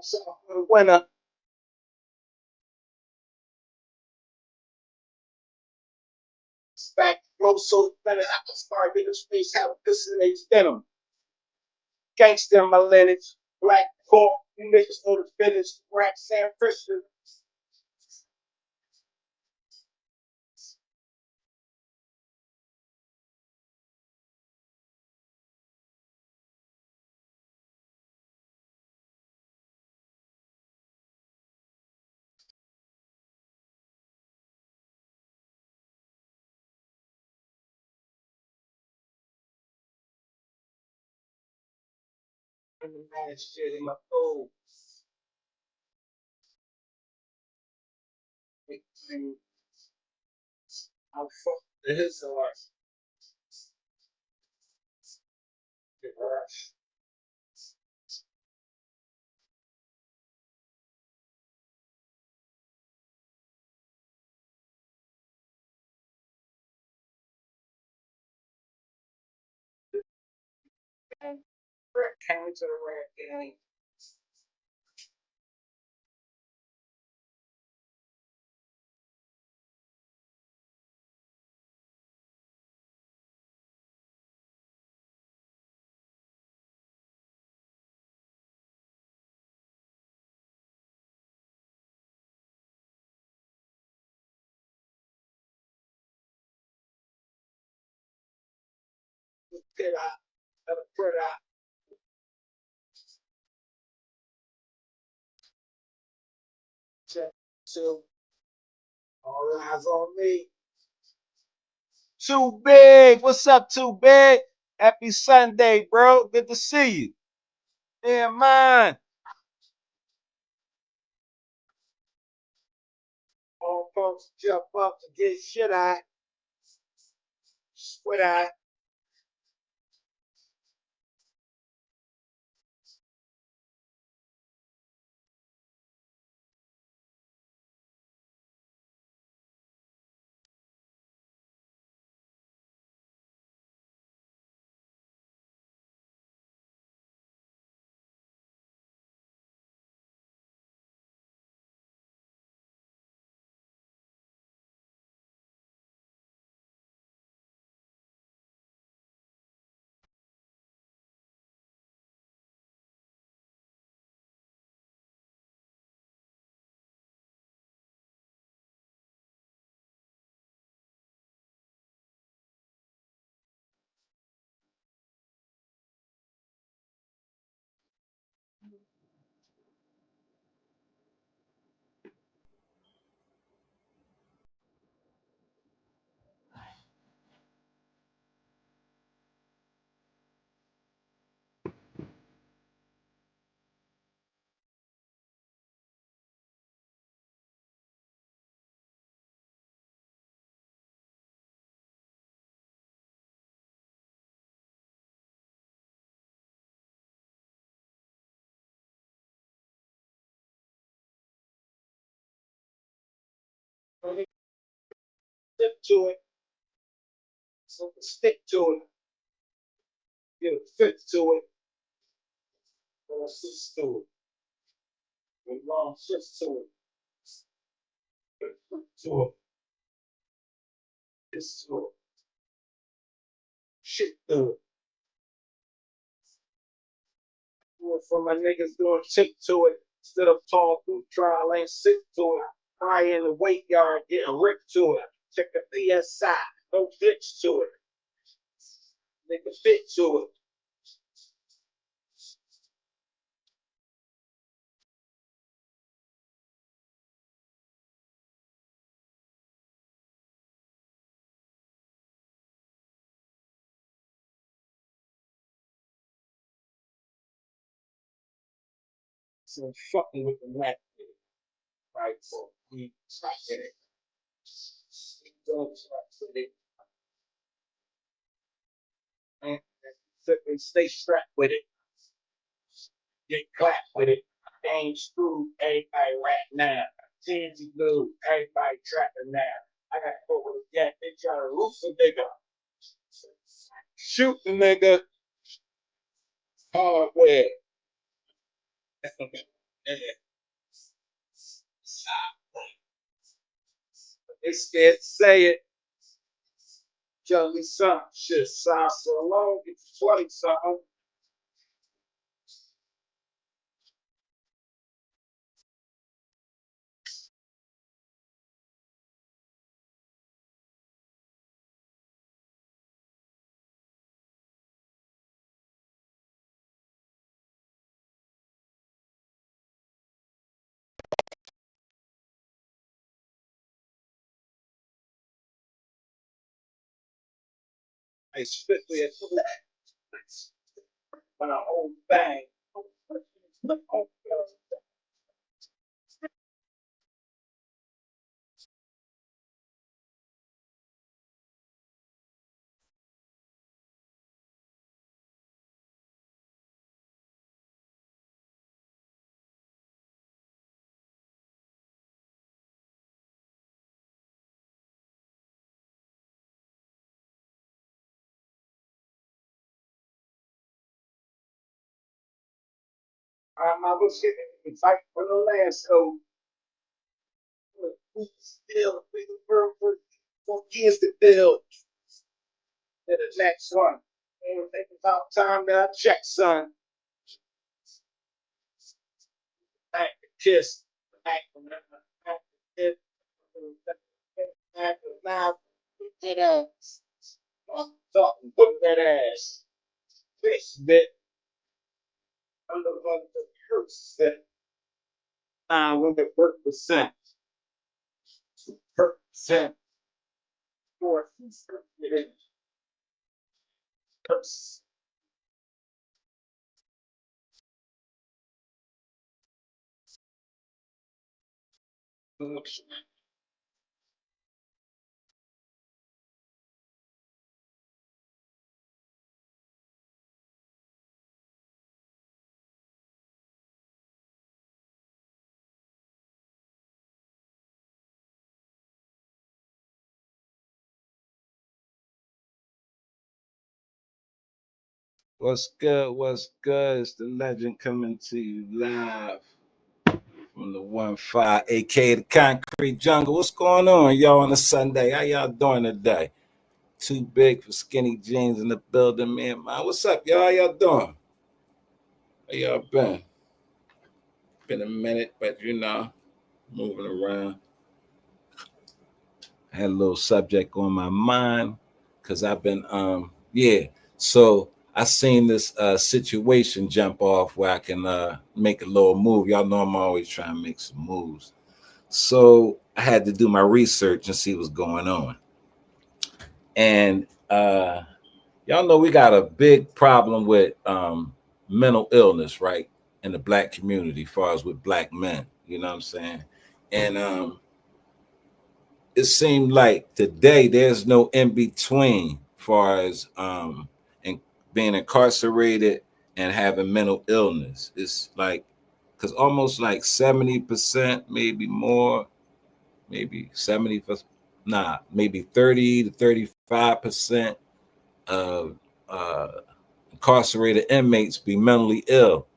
So, winner. Back, roll so better. I can start bigger space, have a pistol denim. Gangster in my lineage. Black core, you niggas know the finish. Rap Sam Christian. Man, shit in my soul. I'm fuck the hits of us. Came to the rap game. Get out. Let it put out. Check two. All eyes on me. Too big. What's up, too big? Happy Sunday, bro. Good to see you. Yeah, man. All folks jump up to get shit out. Sweat out. Stick to it. So stick to it. Get a fit to it. Or assist to it. With long shifts to it. Get a fit to it. This to it. Shit to it. Do it for my niggas doing shit to it. Instead of tall through trial, ain't sick to it. Fry in the weight yard, getting ripped to it. Check the PSI. No bitch to it. Nigga fit to it. So fucking with the mat. Right? So we try to get it. Don't try to get it. And stay strapped with it. Get clapped with it. They ain't screwed. Everybody rap now. Tansy blue. Everybody trapping now. I got to go with a gat. They try to roof a nigga. Shoot the nigga hardware. And they scared to say it. Tell me something. Shit sounds so long. It's 20 something. I strictly a when I old bang. I was getting fight for the last so we still for years to build to the next one. And think about time that I check, son. Back to kiss. Back to kiss. Back to now. That ass. Talking, put that ass. Fish bit. Under the curse that when the percent. Percent. Fourth. Curse. What's good? What's good? It's the legend coming to you live from the 1-5, aka the Concrete Jungle. What's going on, y'all, on a Sunday? How y'all doing today? Too big for skinny jeans in the building, man. What's up, y'all? How y'all doing? How y'all been? Been a minute, but moving around. I had a little subject on my mind because I've been, yeah. So I seen this situation jump off where I can make a little move. Y'all know I'm always trying to make some moves. So I had to do my research and see what's going on. And y'all know we got a big problem with mental illness, right, in the black community, as far as with black men. You know what I'm saying? And it seemed like today there's no in between, far as being incarcerated and having mental illness. It's like because almost like 70%, maybe more, maybe 70, maybe 30 to 35% of incarcerated inmates be mentally ill.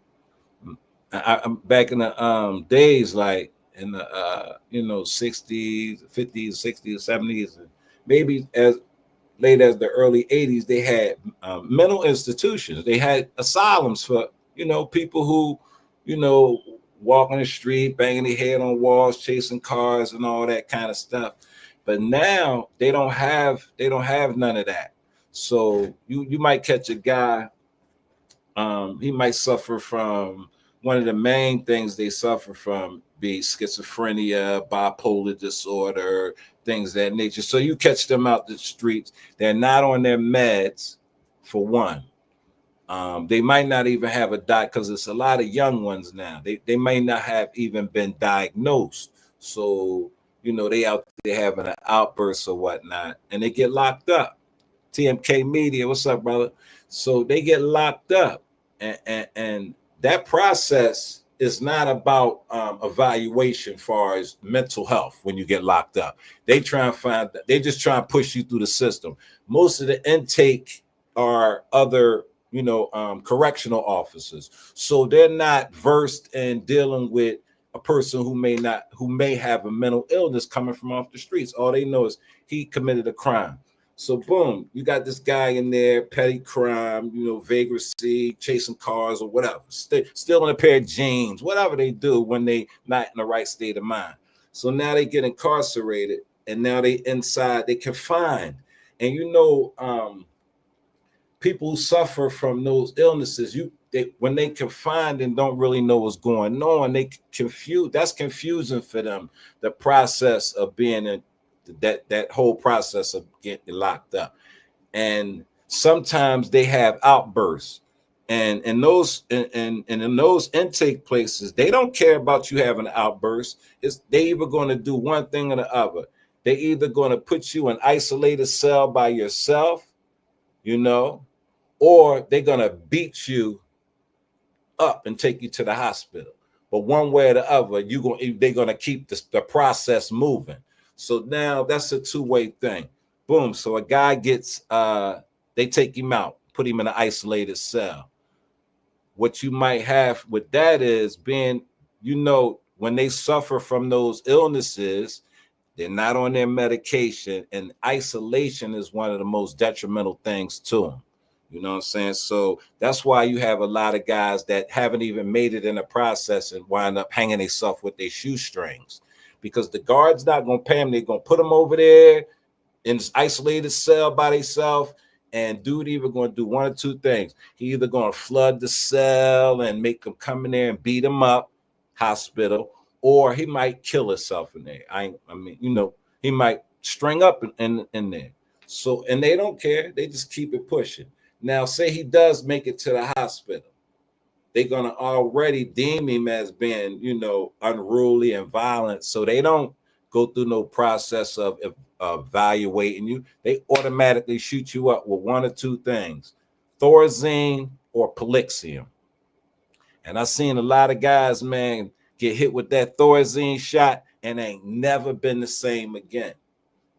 I'm back in the days like in the 60s, 50s, 60s, 70s, and maybe as late as the early 80s, they had mental institutions. They had asylums for people who walk on the street, banging their head on walls, chasing cars, and all that kind of stuff. But now they don't have none of that. So you might catch a guy. He might suffer from one of the main things they suffer from be schizophrenia, bipolar disorder, things of that nature. So you catch them out the streets. They're not on their meds, for one. They might not even have a diet because it's a lot of young ones now. They may not have even been diagnosed. So, they out there having an outburst or whatnot, and they get locked up. TMK Media, what's up, brother? So they get locked up, and that process is not about evaluation far as mental health. When you get locked up, they just try and push you through the system. Most of the intake are other correctional officers. So they're not versed in dealing with a person who may have a mental illness coming from off the streets. All they know is he committed a crime. So boom, you got this guy in there, petty crime, vagrancy, chasing cars or whatever, stealing a pair of jeans, whatever they do when they not in the right state of mind. So now they get incarcerated, and now they inside, they confined. And people who suffer from those illnesses, when they confined and don't really know what's going on, they confused. That's confusing for them. The process of being in that whole process of getting locked up, and sometimes they have outbursts. And in those in those intake places, they don't care about you having an outburst. They either going to do one thing or the other. They either going to put you in isolated cell by yourself, or they're gonna beat you up and take you to the hospital. But one way or the other, they're gonna keep the process moving. So now that's a two-way thing. Boom. So a guy gets they take him out, put him in an isolated cell. What you might have with that is being, when they suffer from those illnesses, they're not on their medication, and isolation is one of the most detrimental things to them. You know what I'm saying? So that's why you have a lot of guys that haven't even made it in the process and wind up hanging themselves with their shoestrings, because the guard's not going to pay them. They're going to put them over there in this isolated cell by themselves. And dude either going to do one or two things. He either going to flood the cell and make them come in there and beat them up, hospital, or he might kill himself in there. He might string up in there. So, and they don't care. They just keep it pushing. Now, say he does make it to the hospital. They're going to already deem him as being, unruly and violent. So they don't go through no process of evaluating you. They automatically shoot you up with one or two things: Thorazine or Palixium. And I've seen a lot of guys, man, get hit with that Thorazine shot and ain't never been the same again,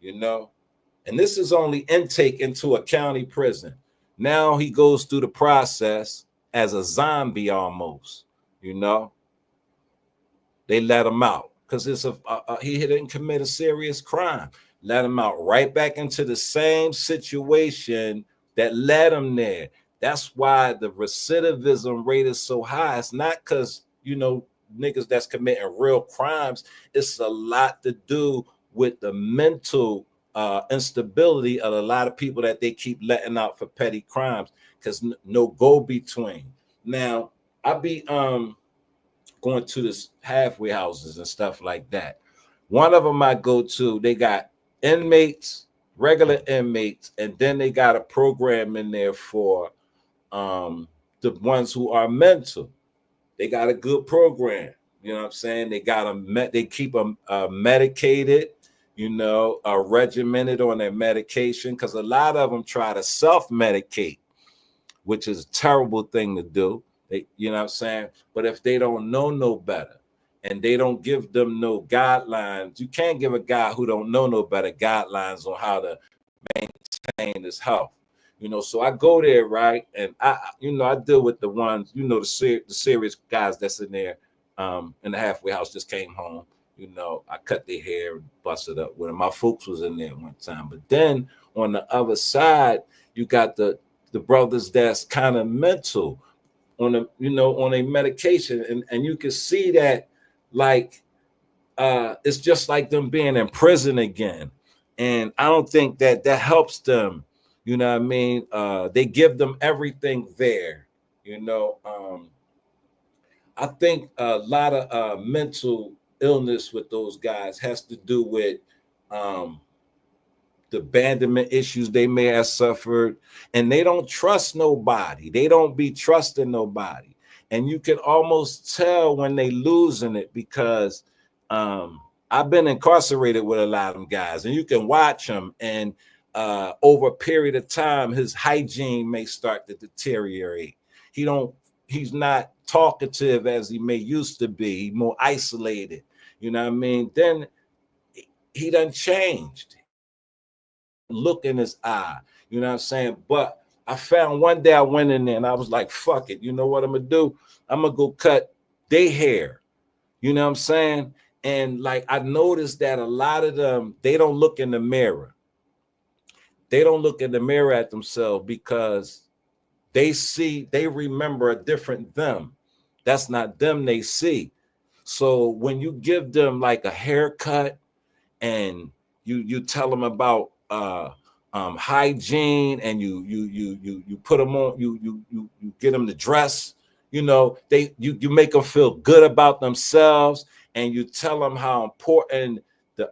And this is only intake into a county prison. Now he goes through the process as a zombie almost, They let him out because he didn't commit a serious crime. Let him out right back into the same situation that led him there. That's why the recidivism rate is so high. It's not because, niggas that's committing real crimes. It's a lot to do with the mental instability of a lot of people that they keep letting out for petty crimes, because no go between. Now, I be going to this halfway houses and stuff like that. One of them I go to, they got inmates, regular inmates, and then they got a program in there for the ones who are mental. They got a good program. You know what I'm saying? They got they keep them medicated, regimented on their medication, because a lot of them try to self-medicate, which is a terrible thing to do. You know what I'm saying? But if they don't know no better and they don't give them no guidelines, you can't give a guy who don't know no better guidelines on how to maintain his health. So I go there, right? And I deal with the ones, the serious guys that's in there in the halfway house, just came home. I cut their hair and busted up with them. My folks was in there one time. But then on the other side, you got the brothers that's kind of mental on a medication. And you can see that, like, it's just like them being in prison again. And I don't think that helps them. You know what I mean? They give them everything there. I think a lot of mental illness with those guys has to do with the abandonment issues they may have suffered, and they don't trust nobody. They don't be trusting nobody. And you can almost tell when they losing it, because I've been incarcerated with a lot of them guys, and you can watch them, and over a period of time, his hygiene may start to deteriorate. He's not talkative as he may used to be. He's more isolated. You know what I mean? Then he done changed. Look in his eye. You know what I'm saying? But I found one day I went in there and I was like, fuck it. You know what I'm gonna do? I'm gonna go cut their hair. You know what I'm saying? And like I noticed that a lot of them, they don't look in the mirror. They don't look in the mirror at themselves because they remember a different them. That's not them they see. So when you give them like a haircut and you tell them about hygiene and you put them on, you get them to dress, you know, you make them feel good about themselves, and you tell them how important the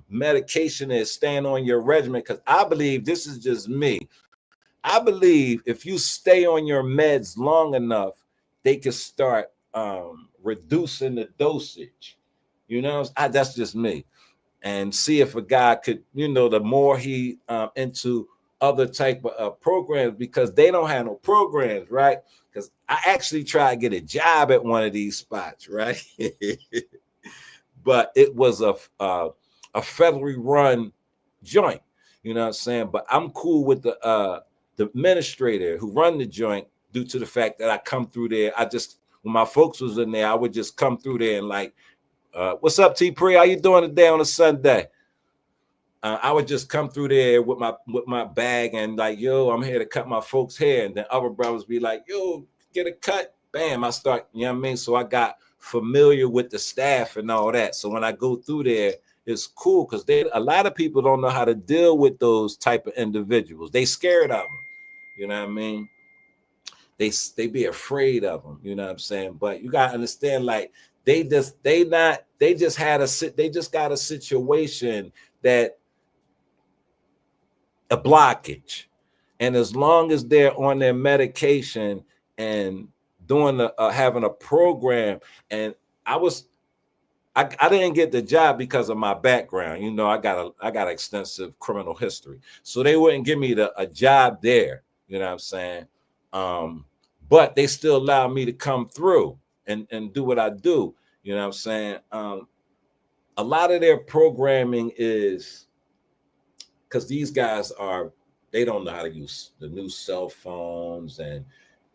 medication is, staying on your regimen. Because I believe, this is just me, I believe if you stay on your meds long enough, they can start reducing the dosage. You know, that's just me. And see if a guy could, you know, the more he into other type of programs, because they don't have no programs, right? Because I actually tried to get a job at one of these spots, right? But it was a federally run joint, you know what I'm saying? But I'm cool with the administrator who run the joint, due to the fact that I come through there. I just, when my folks was in there, I would just come through there and like, what's up, T Pre? How you doing today on a Sunday? I would just come through there with my bag and like, yo, I'm here to cut my folks' hair. And then other brothers be like, yo, get a cut. Bam, I start, you know what I mean? So I got familiar with the staff and all that. So when I go through there, it's cool because a lot of people don't know how to deal with those type of individuals. They scared of them. You know what I mean? They be afraid of them. You know what I'm saying? But you gotta understand, like they just got a situation that a blockage, and as long as they're on their medication and doing having a program, and I was I didn't get the job because of my background. You know, I got extensive criminal history, so they wouldn't give me a job there. You know what I'm saying? But they still allow me to come through and do what I do. You know what I'm saying? A lot of their programming is because these guys they don't know how to use the new cell phones, and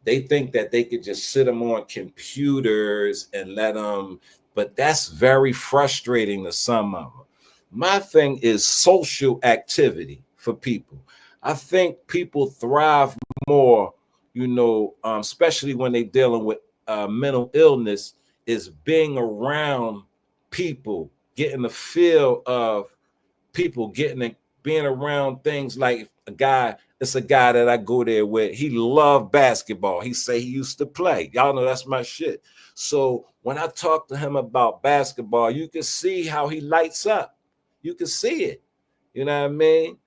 they think that they could just sit them on computers and let them, but that's very frustrating to some of them. My thing is social activity for people. I think people thrive more, you know, especially when they're dealing with mental illness, is being around people, getting the feel of people, being around things. Like it's a guy that I go there with. He loved basketball. He say he used to play. Y'all know that's my shit. So when I talk to him about basketball, you can see how he lights up. You can see it. You know what I mean?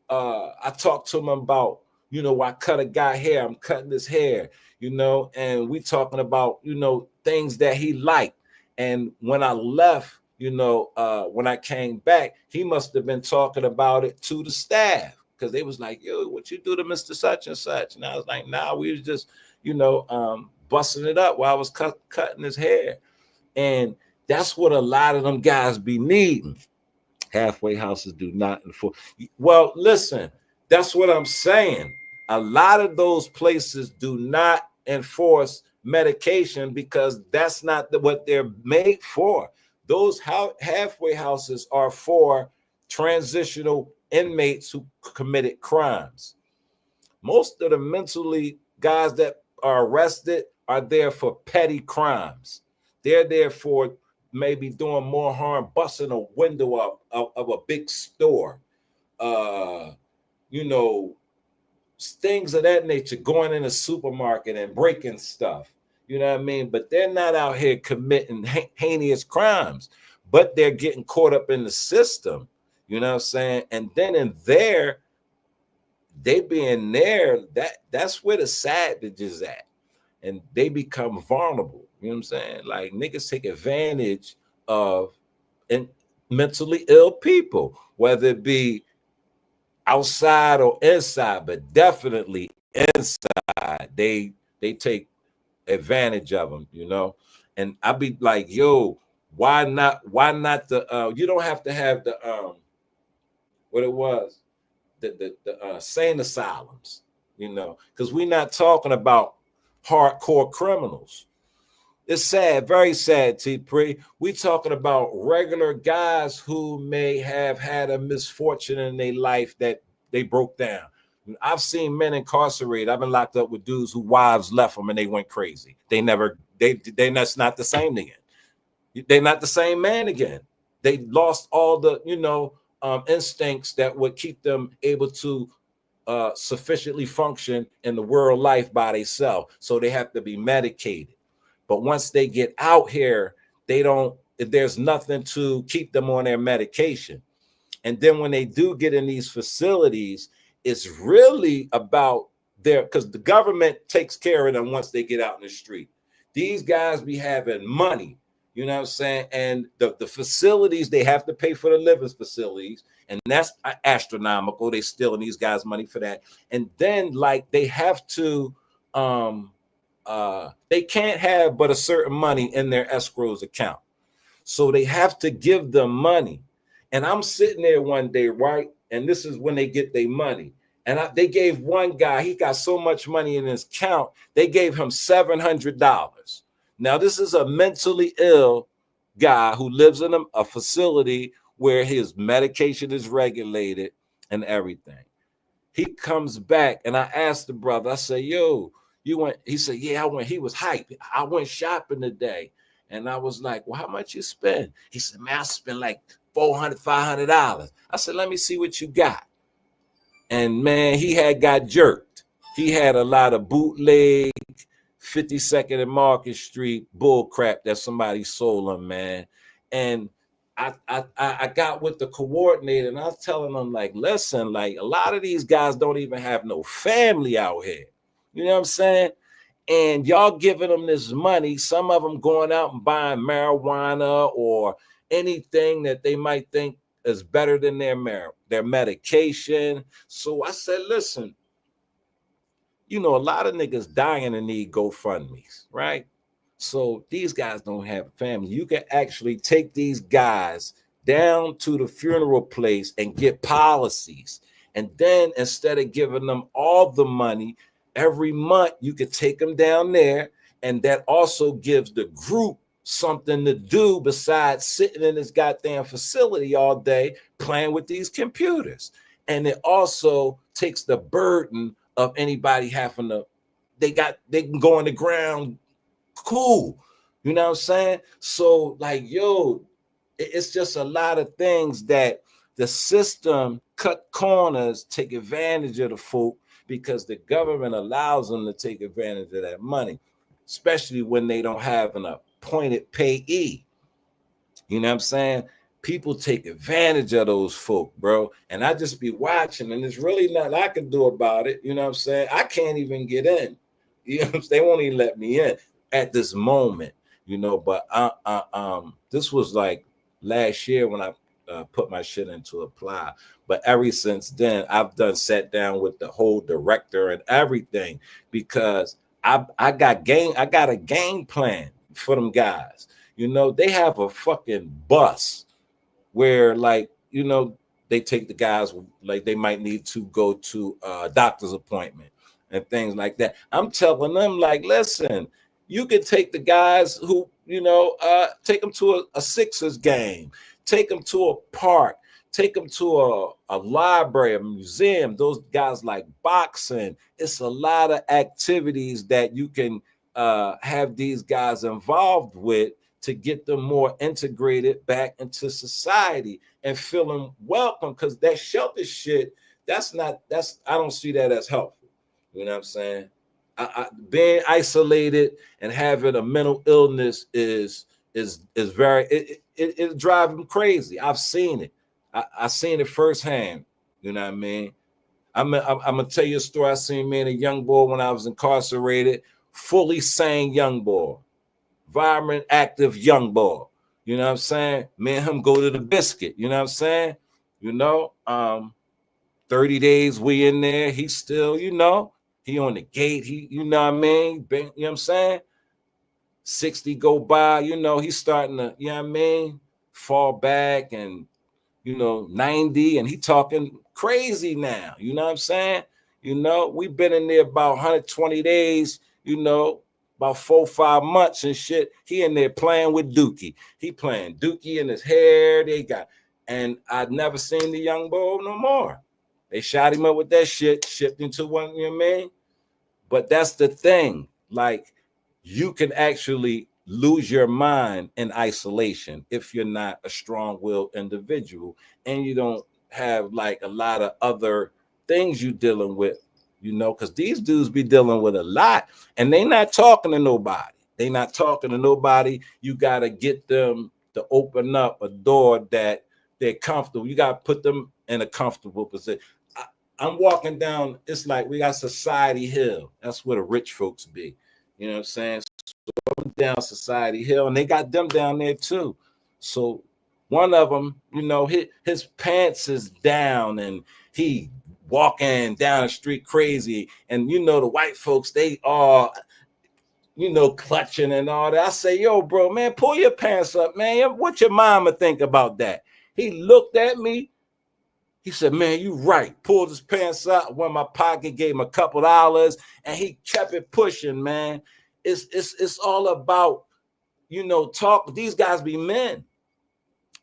I talked to him about, you know, I cut a guy hair. I'm cutting his hair, you know, and we talking about, you know, things that he liked. And when I left, you know, when I came back, he must have been talking about it to the staff, because they was like, yo, what you do to Mr. Such and Such? And I was like, nah, we was just, you know, busting it up while I was cutting his hair. And that's what a lot of them guys be needing. Halfway houses do not enforce. Well, listen, that's what I'm saying. A lot of those places do not enforce medication because that's not what they're made for. Those halfway houses are for transitional inmates who committed crimes. Most of the mentally guys that are arrested are there for petty crimes. They're there for maybe doing more harm, busting a window up of a big store, uh, you know, things of that nature, going in a supermarket and breaking stuff. You know what I mean? But they're not out here committing heinous crimes, but they're getting caught up in the system. You know what I'm saying? And then in there, they being there, that's where the savage is at. And they become vulnerable. You know what I'm saying? Like niggas take advantage of mentally ill people, whether it be outside or inside, but definitely inside. They take advantage of them, you know. And I be like, yo, why not the you don't have to have the what it was. the sane asylums, because we're not talking about hardcore criminals. It's sad, very sad, T. Pre. We talking about regular guys who may have had a misfortune in their life that they broke down. I've seen men incarcerated. I've been locked up with dudes whose wives left them and they went crazy. They that's not the same again. They're not the same man again. They lost all the, instincts that would keep them able to sufficiently function in the world life by themselves. So they have to be medicated. But once they get out here, there's nothing to keep them on their medication. And then when they do get in these facilities, it's really about because the government takes care of them once they get out in the street. These guys be having money, you know what I'm saying? And the facilities, they have to pay for the living facilities. And that's astronomical. They stealing these guys money for that. And then like they have to, they can't have but a certain money in their escrows account. So they have to give them money. And I'm sitting there one day, right? And this is when they get their money. And they gave one guy, he got so much money in his account, they gave him $700. Now, this is a mentally ill guy who lives in a facility where his medication is regulated and everything. He comes back and I asked the brother, I said, yo, you went? He said, yeah, I went. He was hyped. I went shopping today. And I was like, well, how much you spend? He said, man, I spent like $400, $500. I said, let me see what you got. And man, he had got jerked. He had a lot of bootleg 52nd and Market Street bull crap that somebody sold him, man. And I got with the coordinator and I was telling them, like, listen, like a lot of these guys don't even have no family out here. You know what I'm saying? And y'all giving them this money, some of them going out and buying marijuana or anything that they might think is better than their medication. So I said, listen, a lot of niggas dying and need GoFundMes, right? So these guys don't have a family. You can actually take these guys down to the funeral place and get policies. And then instead of giving them all the money, every month you could take them down there. And that also gives the group something to do besides sitting in this goddamn facility all day playing with these computers. And it also takes the burden of anybody having to, they can go on the ground, cool. You know what I'm saying? So like, yo, it's just a lot of things that the system cut corners, take advantage of the folk because the government allows them to take advantage of that money, especially when they don't have an appointed payee. You know what I'm saying? People take advantage of those folk, bro. And I just be watching, and there's really nothing I can do about it. You know what I'm saying? I can't even get in. You know what I'm saying? They won't even let me in at this moment, but this was like last year when I put my shit into apply. But ever since then, I've sat down with the whole director and everything because I got a game plan for them guys. They have a fucking bus where they take the guys, like they might need to go to a doctor's appointment and things like that. I'm telling them, like, listen, you can take the guys who, take them to a Sixers game, take them to a park, take them to a library, a museum. Those guys like boxing. It's a lot of activities that you can have these guys involved with to get them more integrated back into society and feeling welcome. Because that shelter shit, I don't see that as helpful. You know what I'm saying? Being isolated and having a mental illness is very it drives them crazy. I've seen it. I seen it firsthand. You know what I mean? I'm gonna tell you a story. I seen me and a young boy when I was incarcerated, fully sane young boy, vibrant, active young boy. You know what I'm saying? Me and him go to the biscuit. You know what I'm saying? 30 days we in there. He still, he on the gate. He, you know what I mean? You know what I'm saying? 60 go by, he's starting to, you know what I mean? Fall back and, 90, and he talking crazy now. You know what I'm saying? You know, we've been in there about 120 days, you know, about 4-5 months and shit. He in there playing with Dookie. He playing Dookie in his hair. They got, and I'd never seen the young boy no more. They shot him up with that shit, shipped him to one, you know what I mean? But that's the thing. Like, you can actually lose your mind in isolation if you're not a strong-willed individual and you don't have like a lot of other things you dealing with, you know, because these dudes be dealing with a lot and they not talking to nobody. They not talking to nobody. You got to get them to open up a door that they're comfortable. You got to put them in a comfortable position. I'm walking down, it's like we got Society Hill. That's where the rich folks be. You know what I'm saying? So down Society Hill, and they got them down there too. So one of them, you know, his pants is down and he walking down the street crazy. And you know, the white folks, they are, you know, clutching and all that. I say, yo, bro, man, pull your pants up, man. What your mama think about that? He looked at me. He said, man, you right. Pulled his pants out, went in my pocket, gave him a couple dollars, and he kept it pushing, man. It's all about, you know, talk. These guys be men.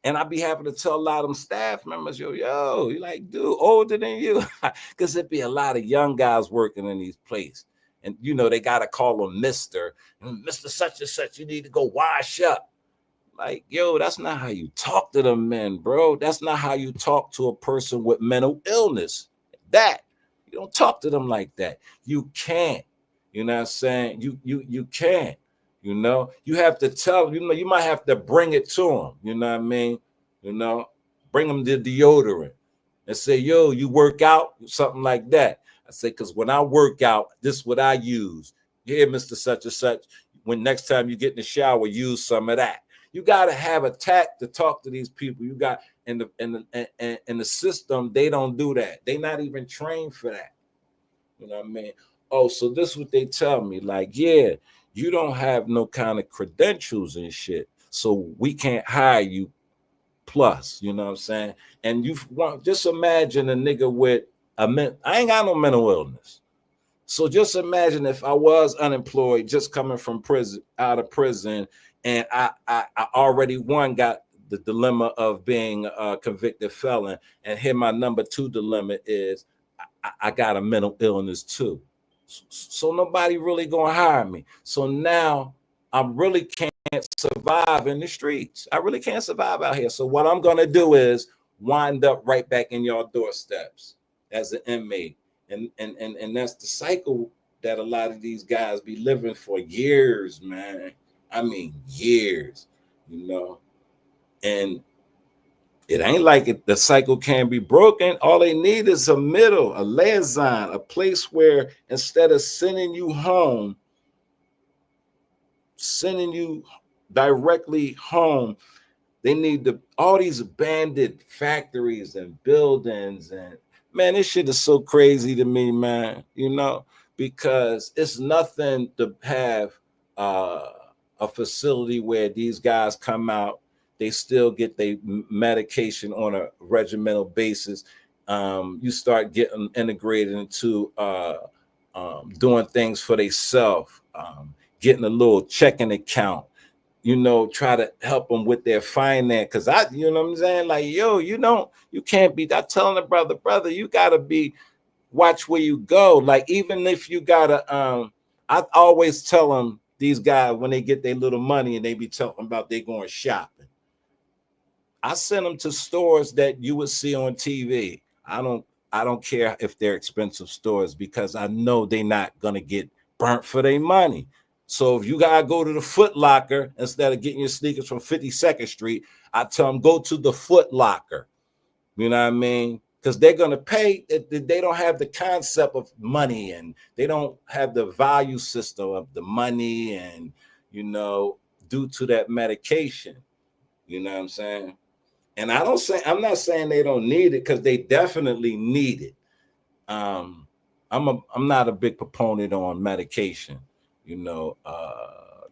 And I be happy to tell a lot of them staff members, yo, you like, dude, older than you. Because it be a lot of young guys working in these places. And, you know, they got to call them Mr. Mr. Such and such, you need to go wash up. Like, yo, that's not how you talk to them men, bro. That's not how you talk to a person with mental illness. That you don't talk to them like that. You can't. You know what I'm saying? You can't. You know, you have to tell. You know, you might have to bring it to them. You know what I mean? You know, bring them the deodorant and say, yo, you work out, something like that. I say, because when I work out, this is what I use. Here, Mr. Such and Such. When next time you get in the shower, use some of that. You got to have a tact to talk to these people. You got in the system, they don't do that. They not even trained for that. You know what I mean? Oh, so this is what they tell me. Like, yeah, you don't have no kind of credentials and shit. So we can't hire you plus, you know what I'm saying? And you want just imagine a nigga with I ain't got no mental illness. So just imagine if I was unemployed, just coming from prison, out of prison, and I already got the dilemma of being a convicted felon, and here my number 2 dilemma is I got a mental illness too. So nobody really gonna hire me. So now I really can't survive in the streets. I really can't survive out here. So what I'm gonna do is wind up right back in your doorsteps as an inmate. And that's the cycle that a lot of these guys be living for years, man. I mean years, you know. And it ain't like the cycle can be broken. All they need is a middle, a liaison, a place where instead of sending you home, sending you directly home, they need all these abandoned factories and buildings. And man, this shit is so crazy to me, man, you know, because it's nothing to have a facility where these guys come out, they still get their medication on a regimental basis. You start getting integrated into doing things for themselves, getting a little checking account, you know, try to help them with their finance. Cause you know what I'm saying? Like, yo, you can't be that telling the brother, you gotta watch where you go. Like, even if you gotta, I always tell them, these guys, when they get their little money and they be talking about they going shopping, I send them to stores that you would see on TV. I don't care if they're expensive stores because I know they're not gonna get burnt for their money. So if you gotta go to the Foot Locker instead of getting your sneakers from 52nd Street, I tell them go to the Foot Locker. You know what I mean? Because they're gonna pay. They don't have the concept of money, and they don't have the value system of the money, and you know, due to that medication. You know what I'm saying? And I'm not saying they don't need it because they definitely need it. I'm not a big proponent on medication, you know,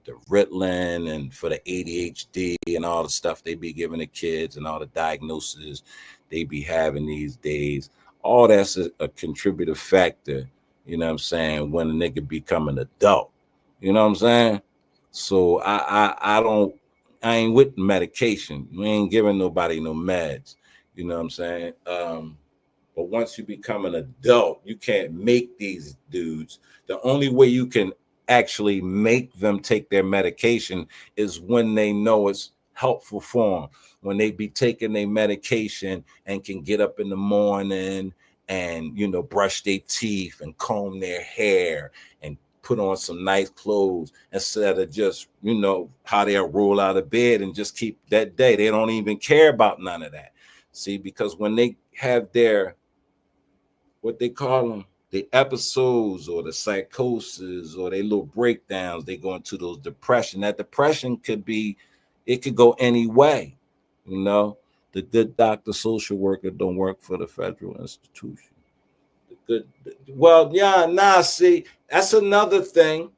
the Ritalin and for the ADHD and all the stuff they be giving the kids and all the diagnoses they be having these days. All that's a contributive factor, you know what I'm saying, when a nigga become an adult. You know what I'm saying? So I don't, I ain't with medication. We ain't giving nobody no meds. You know what I'm saying? But once you become an adult, you can't make these dudes. The only way you can actually make them take their medication is when they know it's helpful for them. When they be taking their medication and can get up in the morning and, you know, brush their teeth and comb their hair and put on some nice clothes instead of just, you know, how they'll roll out of bed and just keep that day. They don't even care about none of that. See, because when they have their, what they call them, the episodes or the psychosis or they little breakdowns, they go into those depression. That depression could be, it could go any way. You know, the good doctor, social worker don't work for the federal institution. The good, well, yeah, nah. See, that's another thing.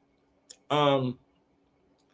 Um,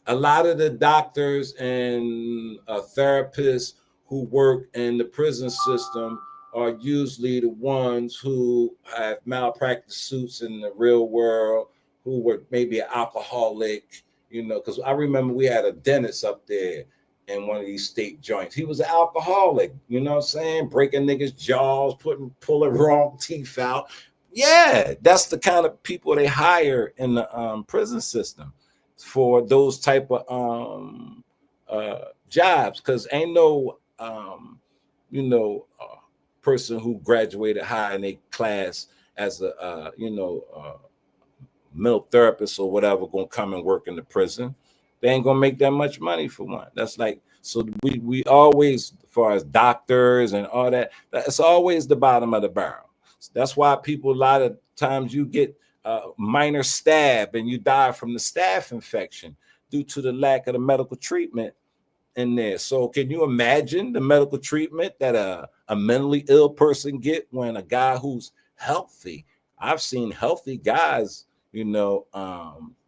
a lot of the doctors and therapists who work in the prison system are usually the ones who have malpractice suits in the real world, who were maybe an alcoholic, you know, because I remember we had a dentist up there in one of these state joints. He was an alcoholic, you know what I'm saying? Breaking niggas' jaws, pulling wrong teeth out. Yeah, that's the kind of people they hire in the prison system for those type of jobs, because ain't no you know person who graduated high in a class as a mental therapist or whatever gonna come and work in the prison. They ain't gonna make that much money for one. That's like, so we always, as far as doctors and all that, that's always the bottom of the barrel. That's why people, a lot of times you get minor stab and you die from the staph infection due to the lack of the medical treatment in there. So can you imagine the medical treatment that a mentally ill person get when a guy who's healthy? I've seen healthy guys, you know,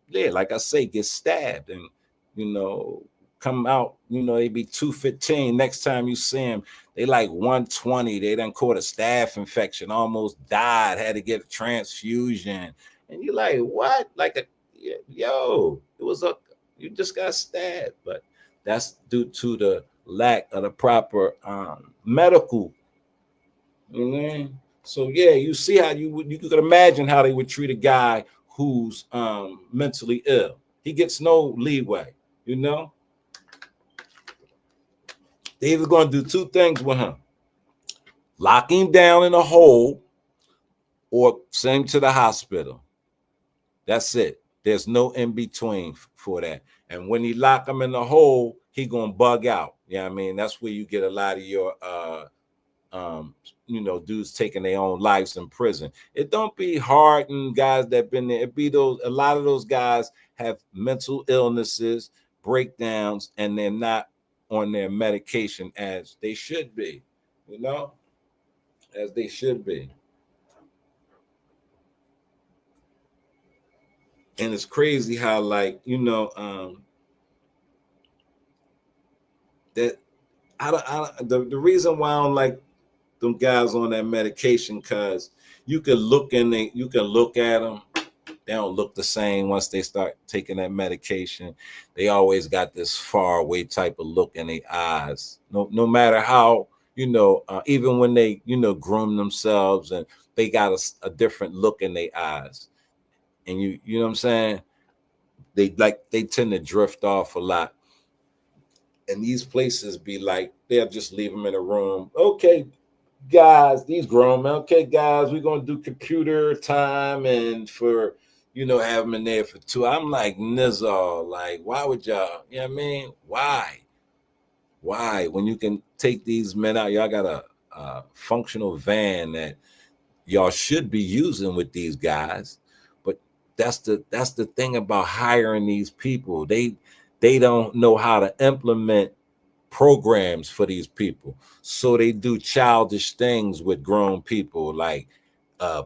yeah, like I say, get stabbed and, you know, come out, you know, they be 215. Next time you see them, they like 120. They done caught a staph infection, almost died, had to get a transfusion. And you're like, what? Like a, yo, it was a, you just got stabbed. But that's due to the lack of the proper medical. You know? So yeah, you see how you could imagine how they would treat a guy who's mentally ill. He gets no leeway. You know, they either going to do two things with him: lock him down in a hole, or send him to the hospital. That's it. There's no in between for that. And when you lock him in the hole, he gonna bug out. Yeah, I mean, that's where you get a lot of your you know, dudes taking their own lives in prison. It don't be hardened guys that been there. It be those, a lot of those guys have mental illnesses, breakdowns, and they're not on their medication as they should be, you know, as they should be. And it's crazy how, like, you know, that the reason why I don't like them guys on that medication, because you can look in they, you can look at them, they don't look the same once they start taking that medication. They always got this far away type of look in their eyes. No matter how, you know, even when they, you know, groom themselves, and they got a different look in their eyes. And you know what I'm saying? They tend to drift off a lot. And these places be like, they'll just leave them in a room. Okay, guys, these grown men. Okay, guys, we're gonna do computer time, and for, you know, have them in there for two. I'm like, Nizzle, like, why would y'all? You know what I mean? Why? Why? When you can take these men out, y'all got a functional van that y'all should be using with these guys. But that's the thing about hiring these people. They don't know how to implement programs for these people. So they do childish things with grown people, like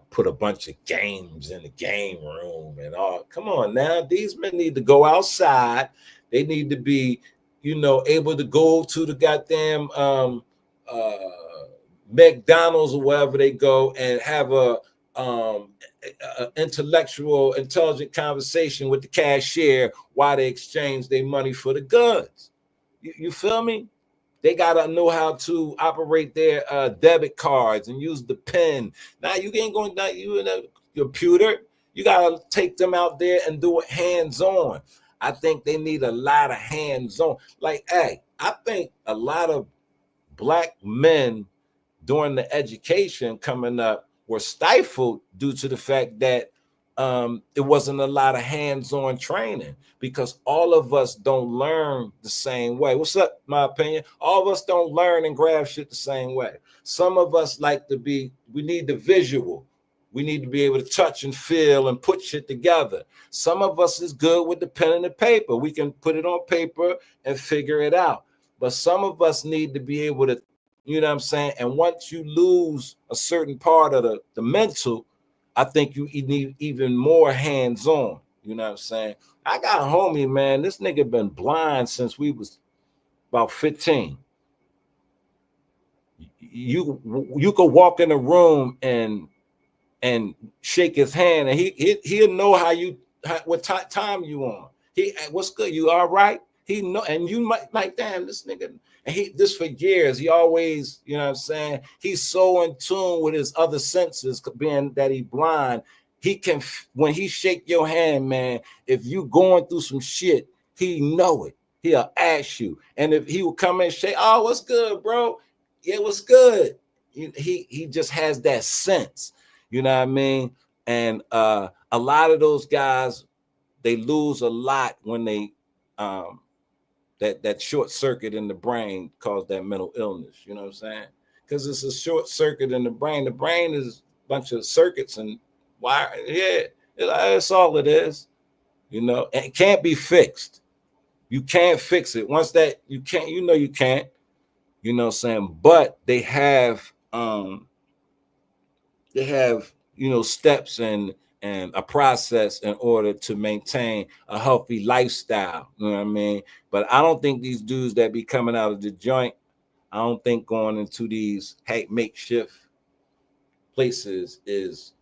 put a bunch of games in the game room and all. Come on now, these men need to go outside. They need to be, you know, able to go to the goddamn uh McDonald's or wherever they go and have a intellectual, intelligent conversation with the cashier while they exchange their money for the goods. You feel me? They gotta know how to operate their debit cards and use the pen. Now you ain't going to you in a computer. You gotta take them out there and do it hands on. I think they need a lot of hands on. Like, hey, I think a lot of black men during the education coming up were stifled due to the fact that it wasn't a lot of hands-on training because all of us don't learn the same way. What's up, my opinion? All of us don't learn and grab shit the same way. Some of us like to be, we need the visual. We need to be able to touch and feel and put shit together. Some of us is good with the pen and the paper. We can put it on paper and figure it out. But some of us need to be able to, you know what I'm saying? And once you lose a certain part of the mental, I think you need even more hands-on. You know what I'm saying? I got a homie, man. This nigga been blind since we was about 15. You could walk in a room and shake his hand, and he'll know what time you on. What's good? You all right? He know, and you might like, damn, this nigga. And this for years. He always, you know what I'm saying? He's so in tune with his other senses, being that he blind. He can, when he shake your hand, man, if you going through some shit, he know it. He'll ask you. And if he will come and say, oh, what's good, bro? Yeah, what's good? He just has that sense. You know what I mean? And a lot of those guys, they lose a lot when they that short circuit in the brain cause that mental illness. You know what I'm saying? Because it's a short circuit in the brain. The brain is a bunch of circuits and wire. Yeah, that's all it is. You know, and it can't be fixed. You can't fix it. Once that you can't, you can't. You know what I'm saying? But they have steps and a process in order to maintain a healthy lifestyle. You know what I mean? But I don't think these dudes that be coming out of the joint, I don't think going into these makeshift places is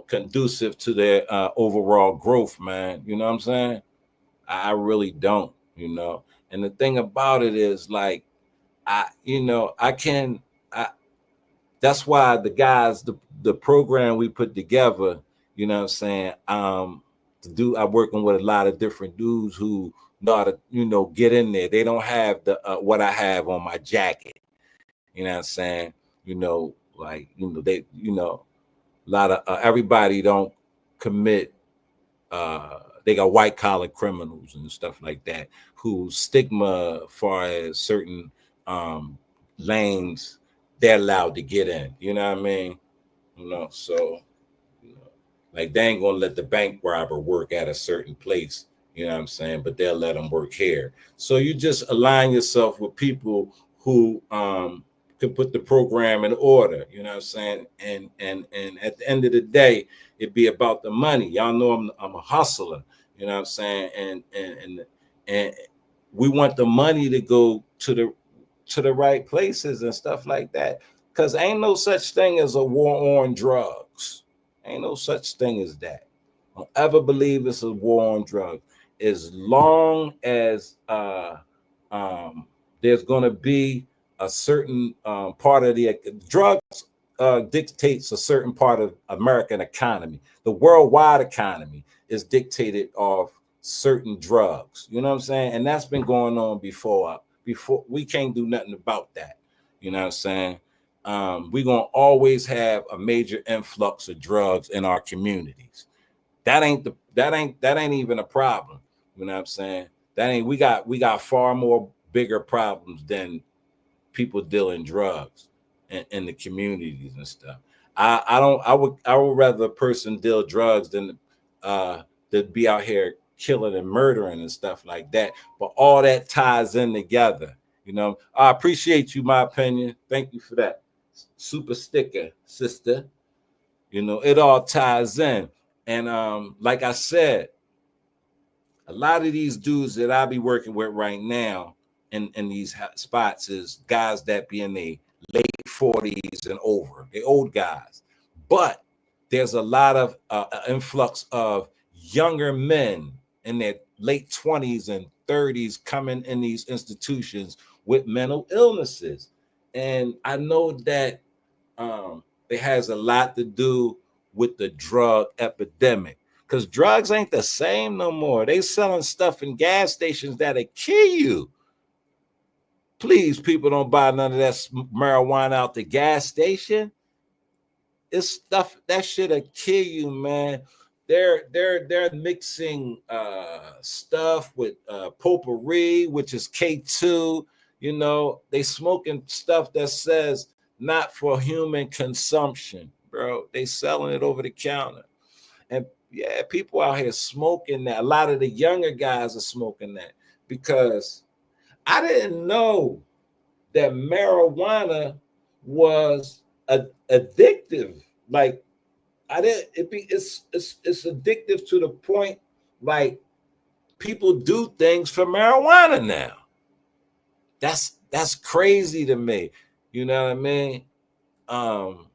conducive to their overall growth, man. You know what I'm saying? I really don't, And the thing about it is, like, I can I that's why the guys, the program we put together, you know what I'm saying? I'm working with a lot of different dudes who know how to, get in there. They don't have the what I have on my jacket. You know what I'm saying? They, a lot of everybody don't commit they got white collar criminals and stuff like that who stigma as far as certain lanes they're allowed to get in. You know what I mean? So like they ain't gonna let the bank robber work at a certain place. You know what I'm saying? But they'll let them work here. So you just align yourself with people who can put the program in order. You know what I'm saying? And at the end of the day, it be about the money. Y'all know I'm a hustler. You know what I'm saying? And we want the money to go to the right places and stuff like that. Because ain't no such thing as a war on drugs. Ain't no such thing as that. Don't ever believe it's a war on drugs. As long as there's going to be a certain part of the drugs dictates a certain part of American economy. The worldwide economy is dictated off certain drugs. You know what I'm saying? And that's been going on before we can't do nothing about that. You know what I'm saying? We're gonna always have a major influx of drugs in our communities. That ain't even a problem. You know what I'm saying? That ain't we got far more bigger problems than people dealing drugs in the communities and stuff. I would rather a person deal drugs than be out here killing and murdering and stuff like that. But all that ties in together. I appreciate you, my opinion. Thank you for that. Super sticker, sister. It all ties in. And like I said, a lot of these dudes that I be working with right now in these spots is guys that be in the late 40s and over, the old guys. But there's a lot of influx of younger men in their late 20s and 30s coming in these institutions with mental illnesses. And I know that it has a lot to do with the drug epidemic, because drugs ain't the same no more. They selling stuff in gas stations that'll kill you. Please, people, don't buy none of that marijuana out the gas station. It's stuff that shit'll kill you, man. They're mixing stuff with potpourri, which is K2. You know, they smoking stuff that says not for human consumption, bro. They selling it over the counter. And yeah, people out here smoking that. A lot of the younger guys are smoking that, because I didn't know that marijuana was addictive. Like, I didn't. It's addictive to the point like people do things for marijuana now. That's crazy to me. You know what I mean? Um,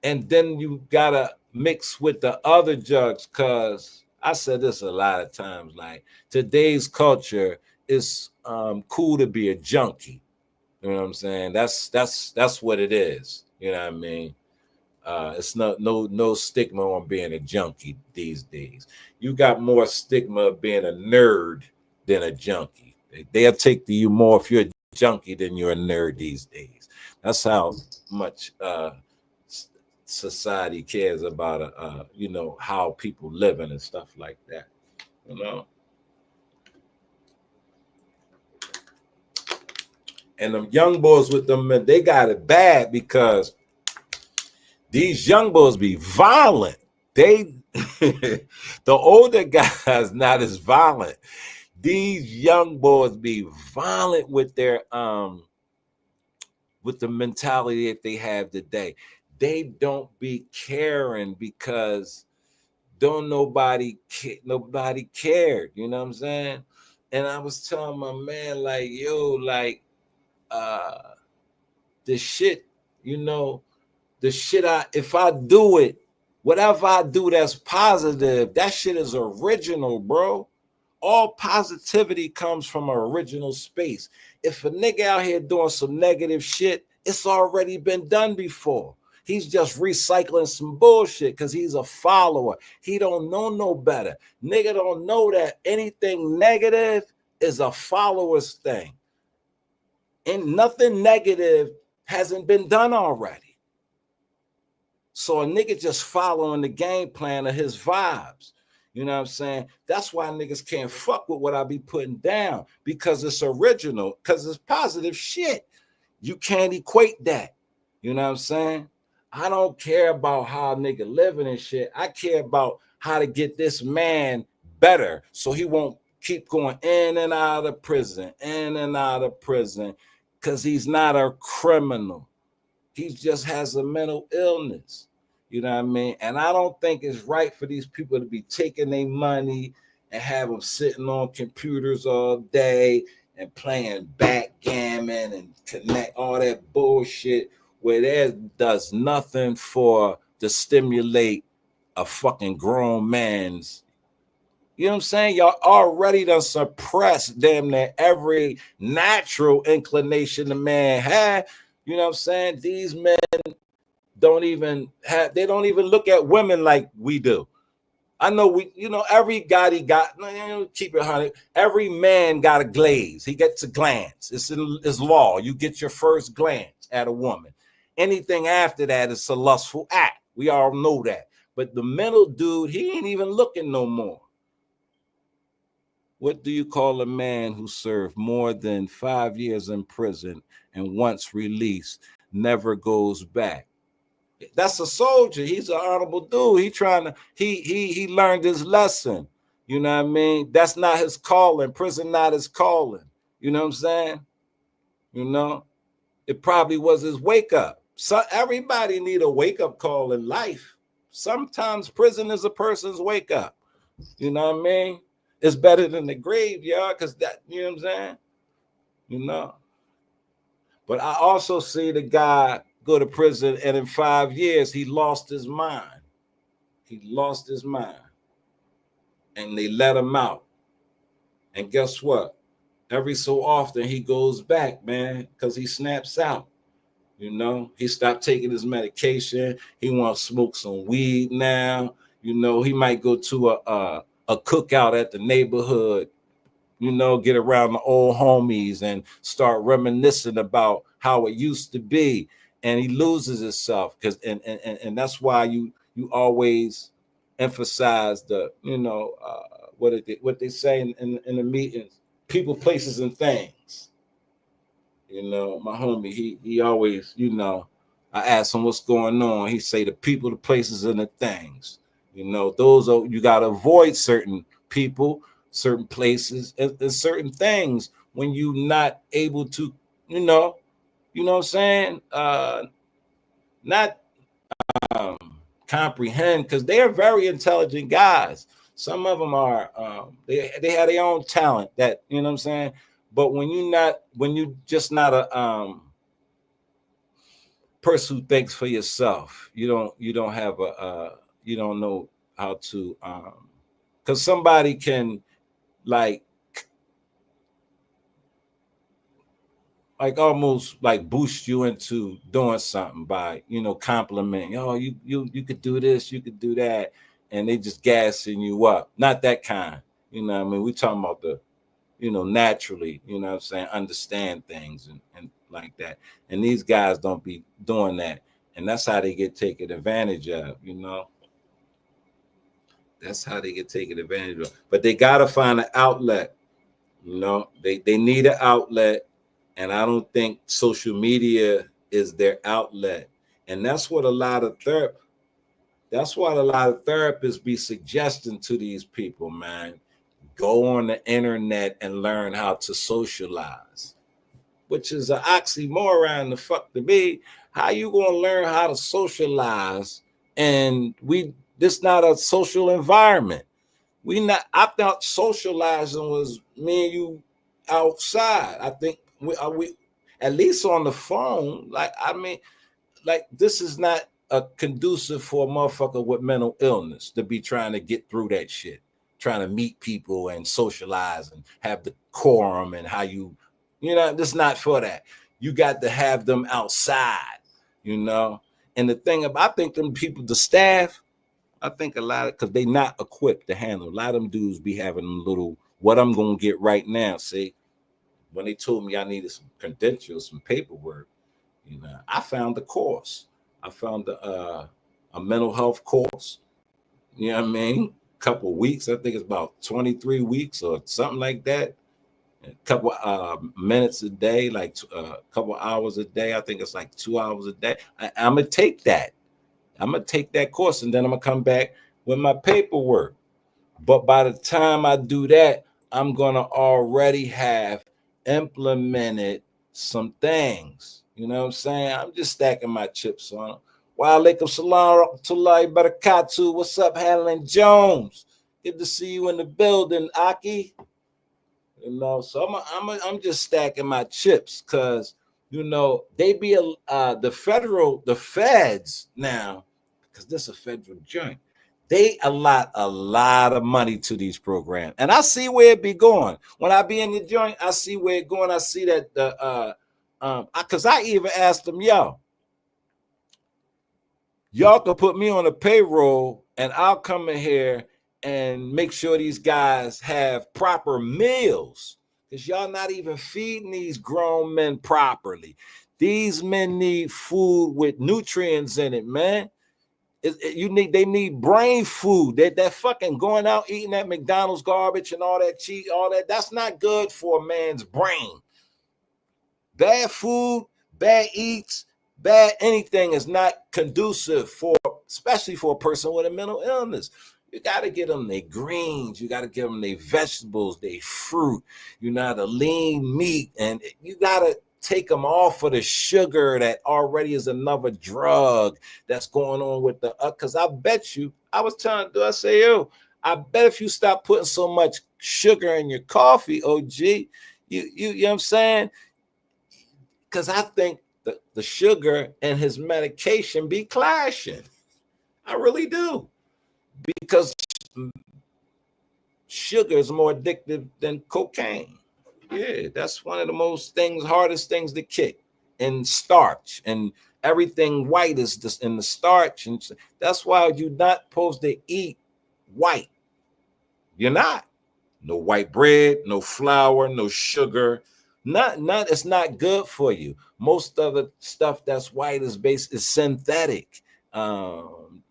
and then you gotta mix with the other drugs, because I said this a lot of times. Like, today's culture is cool to be a junkie. You know what I'm saying? That's what it is. You know what I mean? It's no stigma on being a junkie these days. You got more stigma of being a nerd than a junkie. They'll take to you more if you're a junkie than you're a nerd these days. That's how much society cares about how people living and stuff like that. You know. And them young boys with them, they got it bad, because these young boys be violent. They the older guys not as violent. These young boys be violent with their with the mentality that they have today. They don't be caring, because don't nobody cared. You know what I'm saying? And I was telling my man, like, yo, like the shit, you know, the shit if I do it, whatever I do that's positive, that shit is original, bro. All positivity comes from an original space. If a nigga out here doing some negative shit, it's already been done before. He's just recycling some bullshit because he's a follower. He don't know no better. Nigga don't know that anything negative is a follower's thing. And nothing negative hasn't been done already. So a nigga just following the game plan of his vibes. You know what I'm saying? That's why niggas can't fuck with what I be putting down, because it's original, because it's positive shit. You can't equate that. You know what I'm saying? I don't care about how a nigga living and shit. I care about how to get this man better so he won't keep going in and out of prison, because he's not a criminal. He just has a mental illness. You know what I mean? And I don't think it's right for these people to be taking their money and have them sitting on computers all day and playing backgammon and connect all that bullshit where that does nothing to stimulate a fucking grown man's. You know what I'm saying? Y'all already done suppressed damn near every natural inclination the man had. You know what I'm saying? These men don't even look at women like we do. I know every guy got, keep it 100. Every man got a glaze. He gets a glance. It's law. You get your first glance at a woman. Anything after that is a lustful act. We all know that. But the mental dude, he ain't even looking no more. What do you call a man who served more than 5 years in prison and once released never goes back? That's a soldier. He's an honorable dude. He learned his lesson. You know what I mean? That's not his calling. Prison not his calling. You know what I'm saying? You know, it probably was his wake up. So everybody need a wake up call in life. Sometimes prison is a person's wake up. You know what I mean? It's better than the graveyard, because that, you know what I'm saying? You know. But I also see the guy go to prison, and in 5 years, he lost his mind. He lost his mind. And they let him out. And guess what? Every so often, he goes back, man, because he snaps out. You know, he stopped taking his medication. He wants to smoke some weed now. You know, he might go to a cookout at the neighborhood, you know, get around the old homies and start reminiscing about how it used to be. And he loses himself because and that's why you always emphasize the, you know, what they say in the meetings, people, places, and things. You know, my homie, he always, you know, I ask him what's going on. He say the people, the places, and the things. You know, those are, you gotta avoid certain people, certain places, and certain things when you not able to, you know what I'm saying? Not um comprehend, because they are very intelligent guys. Some of them are they have their own talent that, you know what I'm saying? But when you just not a person who thinks for yourself. You don't have you don't know how to because somebody can like almost like boost you into doing something by, you know, complimenting. Oh, you could do this, you could do that, and they just gassing you up. Not that kind. You know what I mean? We talking about the, you know, naturally, you know what I'm saying, understand things and like that. And these guys don't be doing that. And that's how they get taken advantage of, you know. That's how they get taken advantage of. But they gotta find an outlet, you know. They need an outlet. And I don't think social media is their outlet. And that's what a lot of therapists be suggesting to these people, man. Go on the internet and learn how to socialize, which is an oxymoron the fuck to me. How you gonna learn how to socialize? And this not a social environment. We not. I thought socializing was me and you outside. I think we at least on the phone. Like, I mean, like, this is not a conducive for a motherfucker with mental illness to be trying to get through that shit, trying to meet people and socialize and have the quorum and how you know, this is not for that. You got to have them outside, you know. And the thing about, I think them people, the staff, I think a lot of, because they not equipped to handle. A lot of them dudes be having them little, what I'm gonna get right now. See, when they told me I needed some credentials, some paperwork, you know, I found the course. I found a mental health course. You know what I mean? Couple of weeks. I think it's about 23 weeks or something like that. A couple minutes a day, like a couple hours a day. I think it's like 2 hours a day. I'm gonna take that. I'm gonna take that course, and then I'm gonna come back with my paperwork. But by the time I do that, I'm gonna already have implemented some things. You know what I'm saying? I'm just stacking my chips on them. Wa alaikum salam rahmatullahi barakatuh. What's up, Hanlon Jones? Good to see you in the building, Aki. You know, so I'm just stacking my chips because, you know, they be the feds now, because this is a federal joint. They allot a lot of money to these programs, and I see where it be going. When I be in the joint, I see where it going. I see that because I even asked them, y'all can put me on a payroll, and I'll come in here and make sure these guys have proper meals, because y'all not even feeding these grown men properly. These men need food with nutrients in it, man. They need brain food. That fucking going out eating that McDonald's garbage and all that cheese, all that, that's not good for a man's brain. Bad food, bad eats, bad anything is not conducive for, especially for a person with a mental illness. You got to get them their greens. You got to give them their vegetables, their fruit. You know, the lean meat, and you got to take them off of the sugar that already is another drug that's going on with the. Because I bet you, I was trying to do. I say, yo, I bet if you stop putting so much sugar in your coffee, OG, you know what I'm saying? because I think the sugar and his medication be clashing. I really do. Because sugar is more addictive than cocaine. Yeah, that's one of the hardest things to kick. And starch and everything white is just in the starch. And that's why you're not supposed to eat white. You're not. No white bread, no flour, no sugar. Not it's not good for you. Most of the stuff that's white is synthetic. GMOs,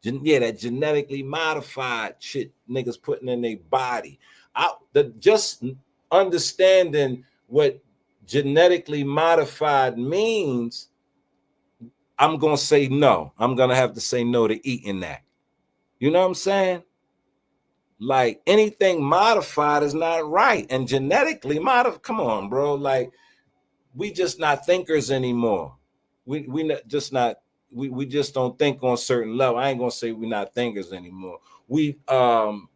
that genetically modified shit niggas putting in their body. Just understanding what genetically modified means, I'm gonna say no. I'm gonna have to say no to eating that. You know what I'm saying? Like anything modified is not right, and genetically modified. Come on, bro. Like we just not thinkers anymore. We not, just not. We just don't think on certain level. I ain't gonna say we're not thinkers anymore. Um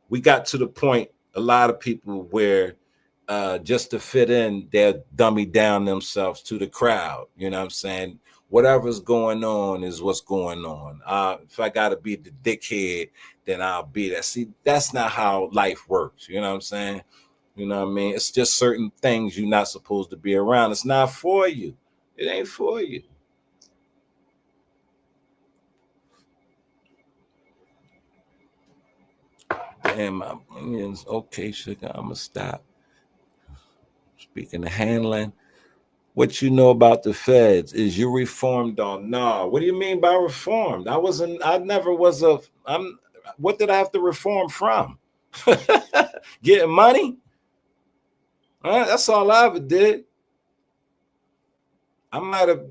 we got to the point, a lot of people, where just to fit in, they'll dummy down themselves to the crowd. You know what I'm saying? Whatever's going on is what's going on. If I gotta be the dickhead, then I'll be that. See, that's not how life works. You know what I'm saying? You know what I mean? It's just certain things you're not supposed to be around. It's not for you. It ain't for you. Damn, my onions. Okay, sugar, I'ma stop. Speaking of handling, what you know about the feds? Is you reformed or no? What do you mean by reformed? I never was what did I have to reform from? Getting money? That's all I ever did. I might have,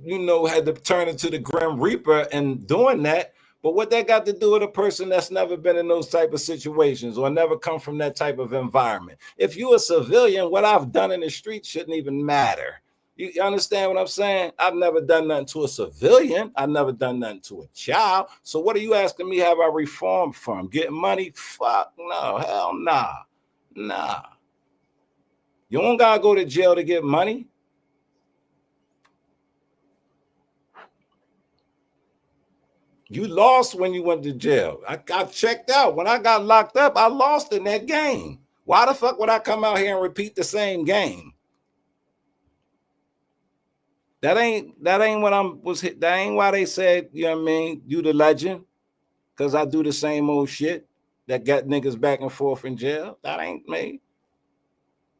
had to turn into the Grim Reaper and doing that. But what that got to do with a person that's never been in those type of situations or never come from that type of environment? If you a civilian, what I've done in the street shouldn't even matter. You understand what I'm saying? I've never done nothing to a civilian. I've never done nothing to a child. So what are you asking me, have I reformed from? Getting money? Fuck no. Hell nah. Nah. You don't gotta go to jail to get money. You lost when you went to jail. I got checked out. When I got locked up, I lost in that game. Why the fuck would I come out here and repeat the same game? That ain't what that ain't why they said, you know what I mean, you the legend. Cause I do the same old shit that got niggas back and forth in jail. That ain't me.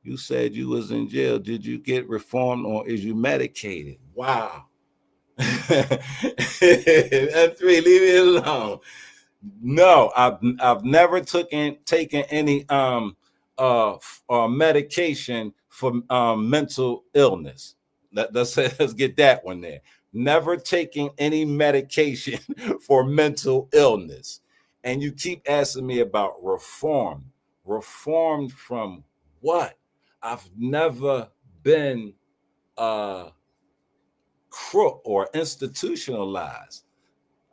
You said you was in jail. Did you get reformed or is you medicated? Wow. That's three, leave it alone. No, I've never taken any medication for mental illness. Let's get that one there. Never taking any medication for mental illness. And you keep asking me about reform. Reformed from what? I've never been crook or institutionalized.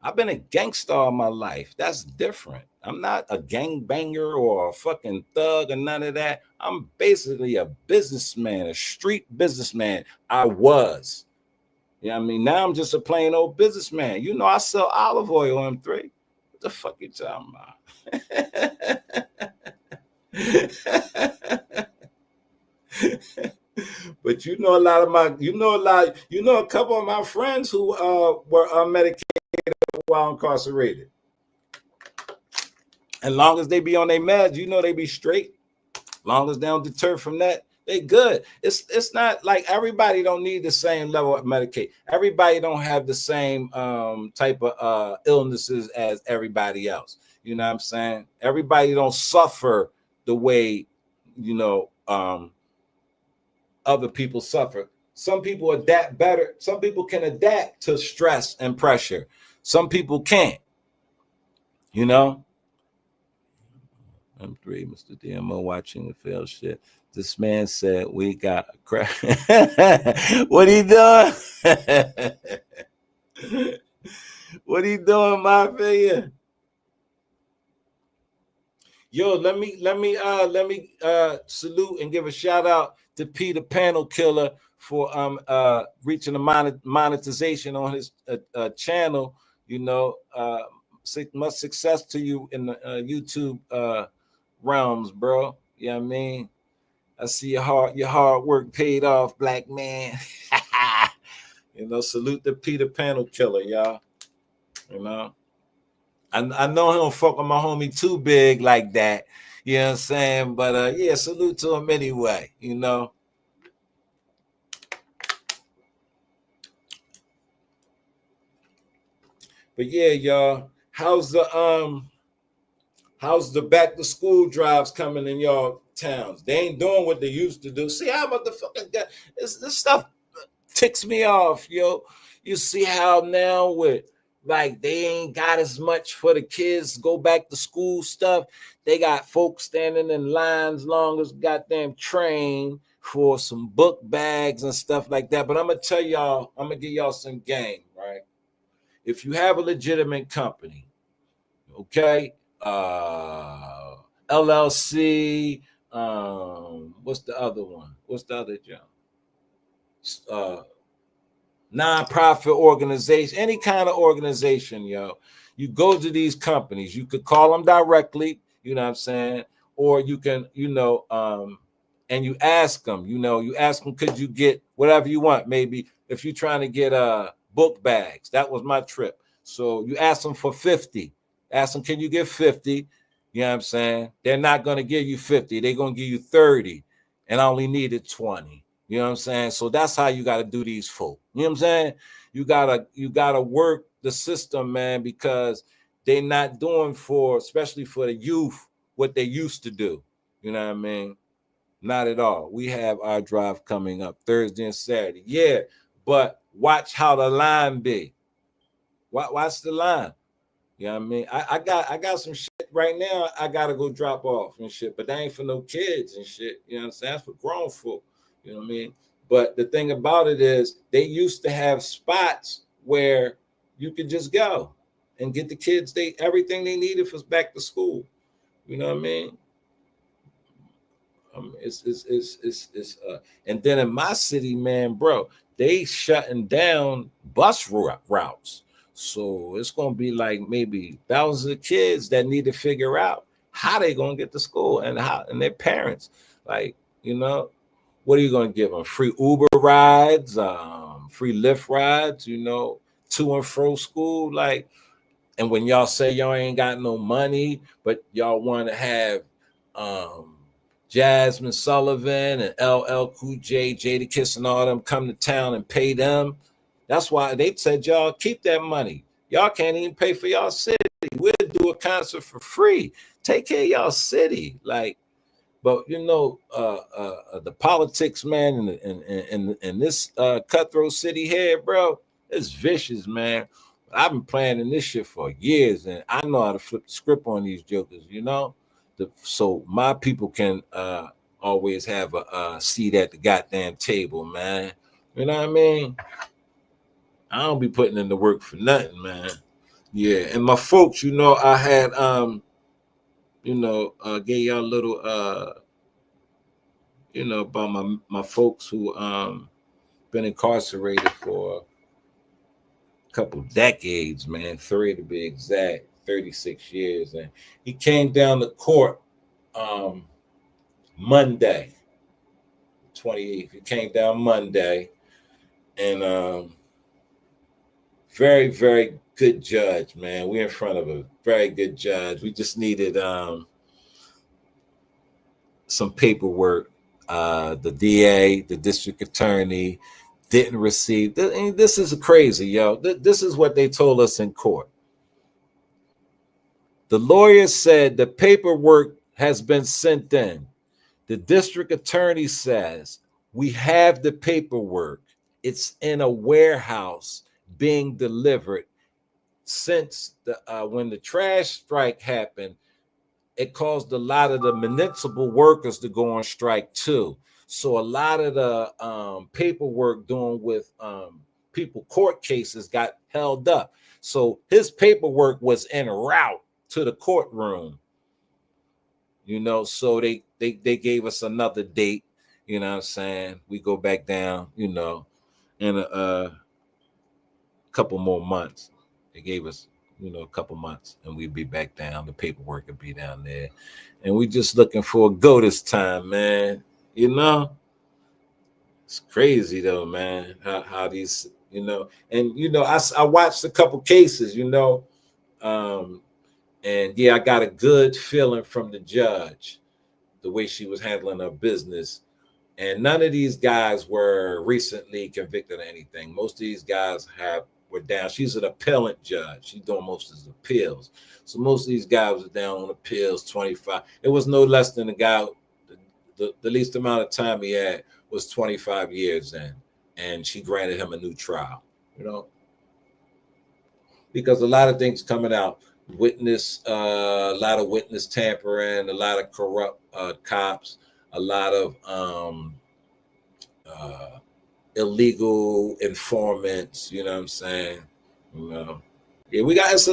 I've been a gangster all my life. That's different. I'm not a gangbanger or a fucking thug or none of that. I'm basically a businessman, a street businessman. I was. You know what I mean? Now I'm just a plain old businessman. You know, I sell olive oil on M3. What the fuck you talking about? But a couple of my friends who were unmedicated while incarcerated. And long as they be on their meds, they be straight. Long as they don't deter from that, they good. It's not like everybody don't need the same level of Medicaid. Everybody don't have the same type of illnesses as everybody else. You know what I'm saying? Everybody don't suffer the way other people suffer. Some people adapt better. Some people can adapt to stress and pressure. Some people can't. You know. I'm three, Mr. DMO watching the fail shit. This man said we got a crack. What he doing? What he doing, my figure? Yo, let me salute and give a shout out to Peter Panel Killer for reaching the monetization on his channel. You know, much success to you in the YouTube realms, bro. You know what I mean? I see your hard work paid off, black man. You know, salute the Peter Panel Killer, y'all. You know, I know he don't fuck with my homie too big like that. You know what I'm saying? But yeah, salute to him anyway, you know. But yeah, y'all, how's the back to school drives coming in y'all towns? They ain't doing what they used to do. See how motherfucking got this stuff ticks me off, yo. You see how now with like they ain't got as much for the kids go back to school stuff. They got folks standing in lines long as goddamn train for some book bags and stuff like that. But I'm gonna tell y'all, I'm gonna give y'all some game, right? If you have a legitimate company, okay, LLC, what's the other one? What's the other job? Nonprofit organization, any kind of organization, yo. You go to these companies, you could call them directly, you know what I'm saying? Or you can, and you ask them, you ask them, could you get whatever you want? Maybe if you're trying to get book bags, that was my trip. So you ask them for 50. Ask them, can you get 50? You know what I'm saying? They're not going to give you 50, they're going to give you 30, and I only needed 20. You know what I'm saying? So that's how you got to do these folk. You know what I'm saying? You gotta work the system, man, because they're not doing for, especially for the youth, what they used to do. You know what I mean? Not at all. We have our drive coming up Thursday and Saturday. Yeah, but watch how the line be. Watch the line. You know what I mean? I got some shit right now I gotta go drop off and shit, but that ain't for no kids and shit. You know what I'm saying? That's for grown folk. You know what I mean? But the thing about it is they used to have spots where you could just go and get the kids they everything they needed for back to school. You know what I mean? It's and then in my city, man, bro, they shutting down bus routes. So it's gonna be like maybe thousands of kids that need to figure out how they gonna get to school and their parents. Like, you know, what are you gonna give them? Free Uber rides, free Lyft rides, to and fro school. Like, and when y'all say y'all ain't got no money, but y'all want to have um Jasmine Sullivan and LL Cool J, Jada Kiss, and all them come to town and pay them. That's why they said y'all keep that money. Y'all can't even pay for y'all city. We'll do a concert for free. Take care of y'all city. Like, but the politics, man, in this cutthroat city here, bro, it's vicious, man. I've been planning this shit for years, and I know how to flip the script on these jokers. So my people can always have a seat at the goddamn table, man. You know what I mean? I don't be putting in the work for nothing, man. Yeah, and my folks, I had gave y'all a little about my folks who been incarcerated for a couple decades, man, 3 to be exact, 36 years. And he came down to court um Monday, 28th. He came down Monday, and very, very good judge, man. We're in front of a very good judge. We just needed some paperwork. The DA, the district attorney, didn't receive. This is crazy, yo. This is what they told us in court. The lawyer said the paperwork has been sent in. The district attorney says we have the paperwork. It's in a warehouse being delivered. Since the when the trash strike happened, it caused a lot of the municipal workers to go on strike too. So a lot of the paperwork doing with people court cases got held up. So his paperwork was en route to the courtroom. you know. So they gave us another date, you know what I'm saying? We go back down, you know, in a couple more months. They gave us, you know, a couple months, and we'd be back down. The paperwork would be down there, and we just looking for a go this time, man. You know, it's crazy though, man. How these, you know, and you know, I watched a couple cases, you know, um, and yeah, I got a good feeling from the judge, the way she was handling her business. And none of these guys were recently convicted of anything. Most of these guys were down. She's an appellate judge. She's doing most of the appeals. So most of these guys were down on appeals 25. It was no less than the guy, the least amount of time he had was 25 years in. And she granted him a new trial, you know, because a lot of things coming out. A lot of witness tampering, a lot of corrupt cops, a lot of uh, illegal informants. You know what I'm saying? You know, yeah, we got it's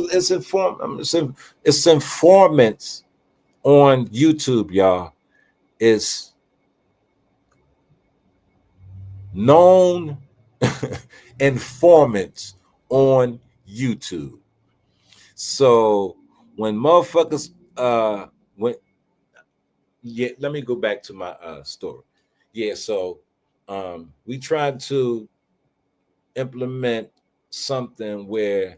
informants on YouTube, y'all. It's known informants on YouTube. So when motherfuckers when yeah, let me go back to my story. Yeah, so we tried to implement something where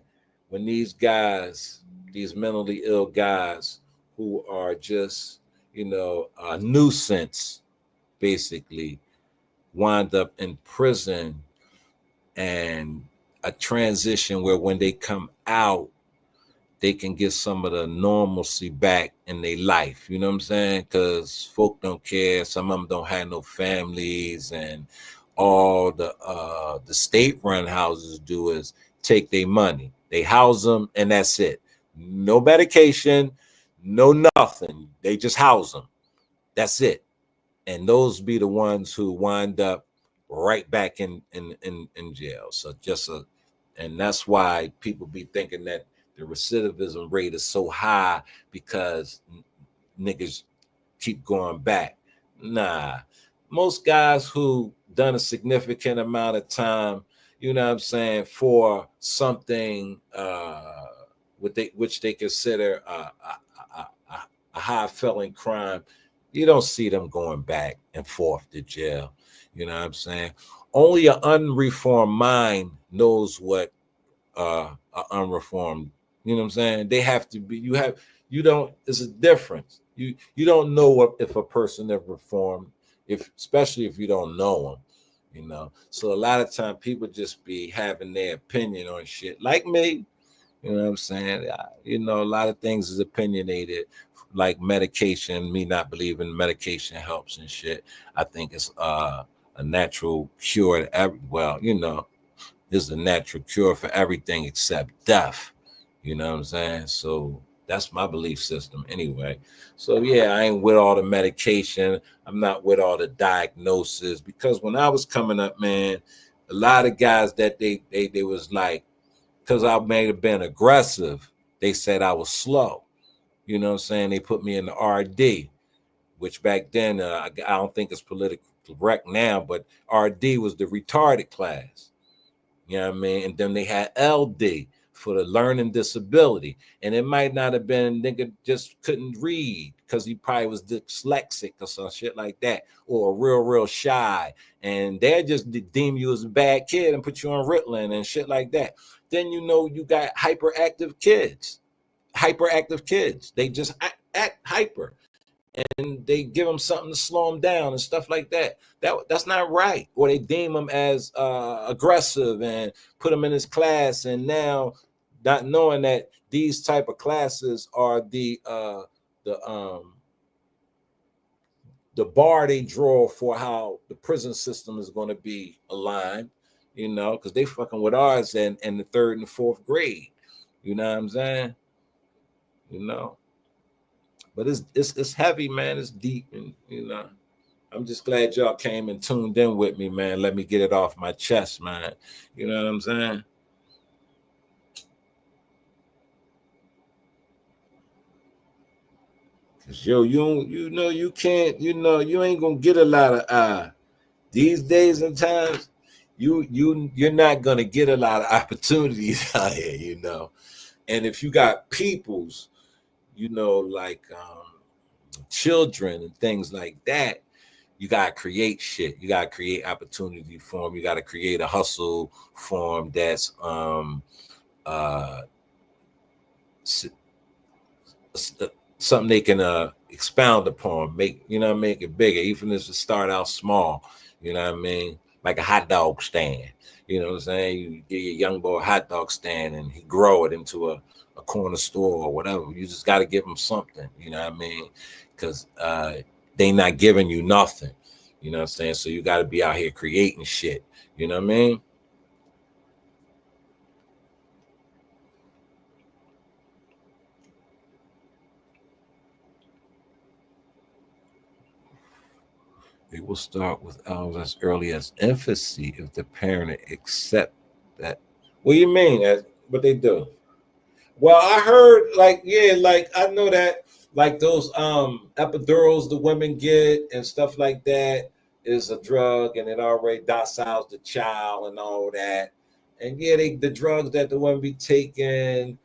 when these guys, these mentally ill guys who are just, you know, a nuisance, basically, wind up in prison, and a transition where when they come out, they can get some of the normalcy back in their life. You know what I'm saying? Because folk don't care. Some of them don't have no families, and all the state-run houses do is take their money. They house them, and that's it. No medication, no nothing. They just house them. That's it. And those be the ones who wind up right back in jail. So just a, and that's why people be thinking that the recidivism rate is so high because niggas keep going back. Nah, most guys who done a significant amount of time, you know what I'm saying, for something which they consider a high felony crime, you don't see them going back and forth to jail. You know what I'm saying? Only an unreformed mind knows what unreformed. You know what I'm saying? They have to be. You don't. It's a difference. You don't know what if a person have reformed, if especially if you don't know them. You know. So a lot of time people just be having their opinion on shit. Like me, you know what I'm saying? You know, a lot of things is opinionated, like medication. Me not believing medication helps and shit. I think it's a natural cure. Well, you know, is the natural cure for everything except death. You know what I'm saying? So that's my belief system anyway. So yeah, I ain't with all the medication. I'm not with all the diagnosis because when I was coming up, man, a lot of guys that they was like, because I may have been aggressive, they said I was slow. You know what I'm saying? They put me in the RD, which back then I don't think it's politically correct now, but RD was the retarded class. You know what I mean? And then they had LD for the learning disability. And it might not have been nigga just couldn't read because he probably was dyslexic or some shit like that, or real shy. And they just deem you as a bad kid and put you on Ritalin and shit like that. Then you know you got hyperactive kids. Hyperactive kids. They just act hyper, and they give them something to slow them down and stuff like that. That's not right. Or they deem them as aggressive and put them in this class, and now not knowing that these type of classes are the um the bar they draw for how the prison system is going to be aligned, you know, because they fucking with ours in the third and the fourth grade. You know what I'm saying? You know, but it's heavy, man. It's deep, and you know. I'm just glad y'all came and tuned in with me, man. Let me get it off my chest, man. You know what I'm saying? Yo, you can't, you ain't gonna get a lot of these days and times. You're not gonna get a lot of opportunities out here. And if you got peoples, like children and things like that, you gotta create shit. You gotta create opportunity for them. You gotta create a hustle for them that's uh something they can expound upon, make it bigger, even if it start out small, like a hot dog stand. You know what I'm saying? You give your young boy a hot dog stand and he grow it into a corner store or whatever. You just got to give them something, because they not giving you nothing. You know what I'm saying? So you got to be out here creating shit. You know what I mean? It will start with hours as early as infancy if the parent accept that. What do you mean? What they do? Well, I heard like I know that like those epidurals the women get and stuff like that is a drug and it already dociles the child and all that. And yeah, the drugs that the women be taking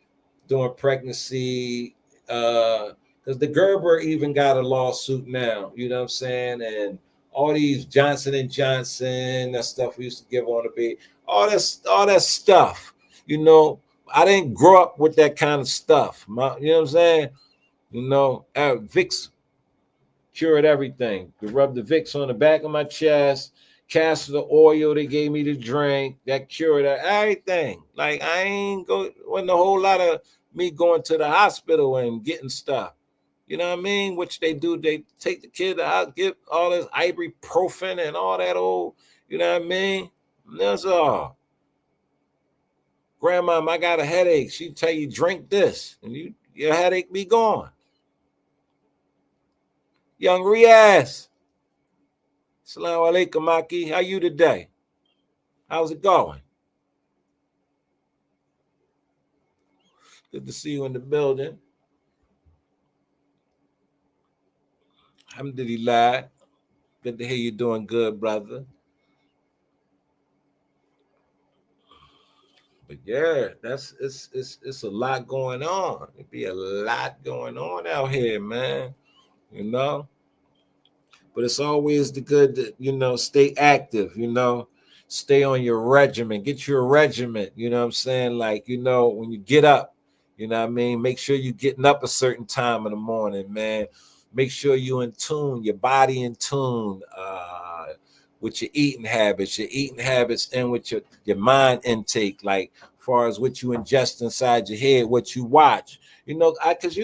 during pregnancy, because the Gerber even got a lawsuit now, you know what I'm saying? And all these Johnson and Johnson, that stuff we used to give on the baby, all that stuff, you know. I didn't grow up with that kind of stuff. You know what I'm saying? Vicks cured everything. To rub the Vicks on the back of my chest, castor oil they gave me to drink, that cured everything. Like I ain't go wasn't a whole lot of me going to the hospital and getting stuff. You know what I mean? Which they do, they take the kid out, get all this ibuprofen and all that old, you know what I mean? That's all. Grandma, I got a headache. She tell you drink this, and your headache be gone. Young Riaz. Assalamu alaikum, Maki. How you today? How's it going? Good to see you in the building. Alhamdulillah. Good to hear you doing good, brother. But yeah, it's a lot going on. It be a lot going on out here, man. You know, but it's always the good to, stay active, stay on your regimen, get your regiment, you know what I'm saying? Like, when you get up, you know what I mean? Make sure you're getting up a certain time in the morning, man. Make sure you in tune, your body in tune, with your eating habits and with your mind intake, like far as what you ingest inside your head, what you watch, because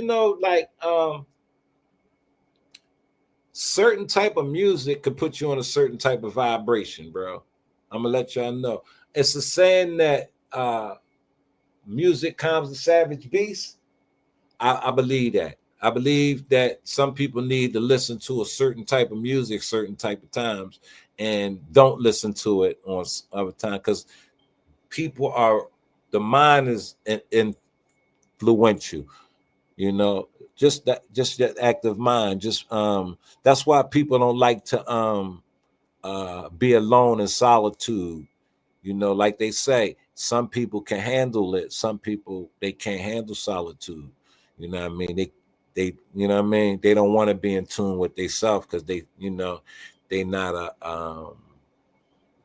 certain type of music could put you on a certain type of vibration, bro. I'm gonna let y'all know. It's a saying that music calms the savage beast. I believe that. I believe that some people need to listen to a certain type of music, certain type of times, and don't listen to it on other time because the mind is influential. You know, just that active mind. That's why people don't like to be alone in solitude. Like they say, some people can handle it, some people they can't handle solitude. You know what I mean? They you know what I mean? They don't want to be in tune with themselves because they not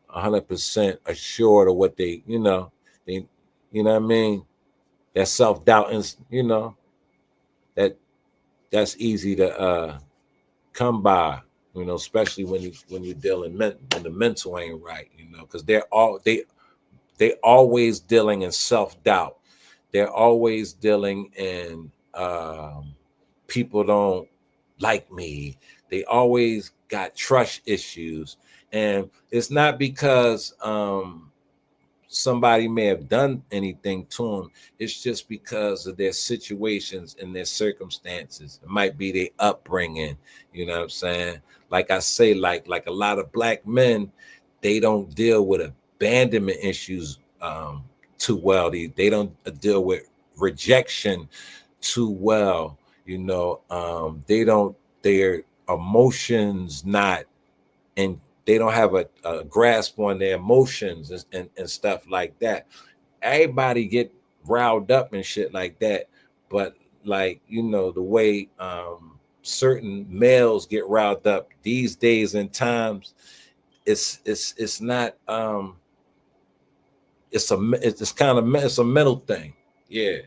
100% assured of what they you know what I mean? That self-doubt is, that that's easy to come by, especially when you're dealing when the mental ain't right, because they always dealing in self-doubt. They're always dealing in people don't like me. They always got trust issues. And it's not because somebody may have done anything to them. It's just because of their situations and their circumstances. It might be their upbringing. You know what I'm saying? Like I say, like a lot of black men, they don't deal with abandonment issues too well. They don't deal with rejection too well. They don't, their emotions not, and they don't have a grasp on their emotions and stuff like that. Everybody get riled up and shit like that, but like the way certain males get riled up these days and times, it's not it's kind of it's a mental thing. Yeah,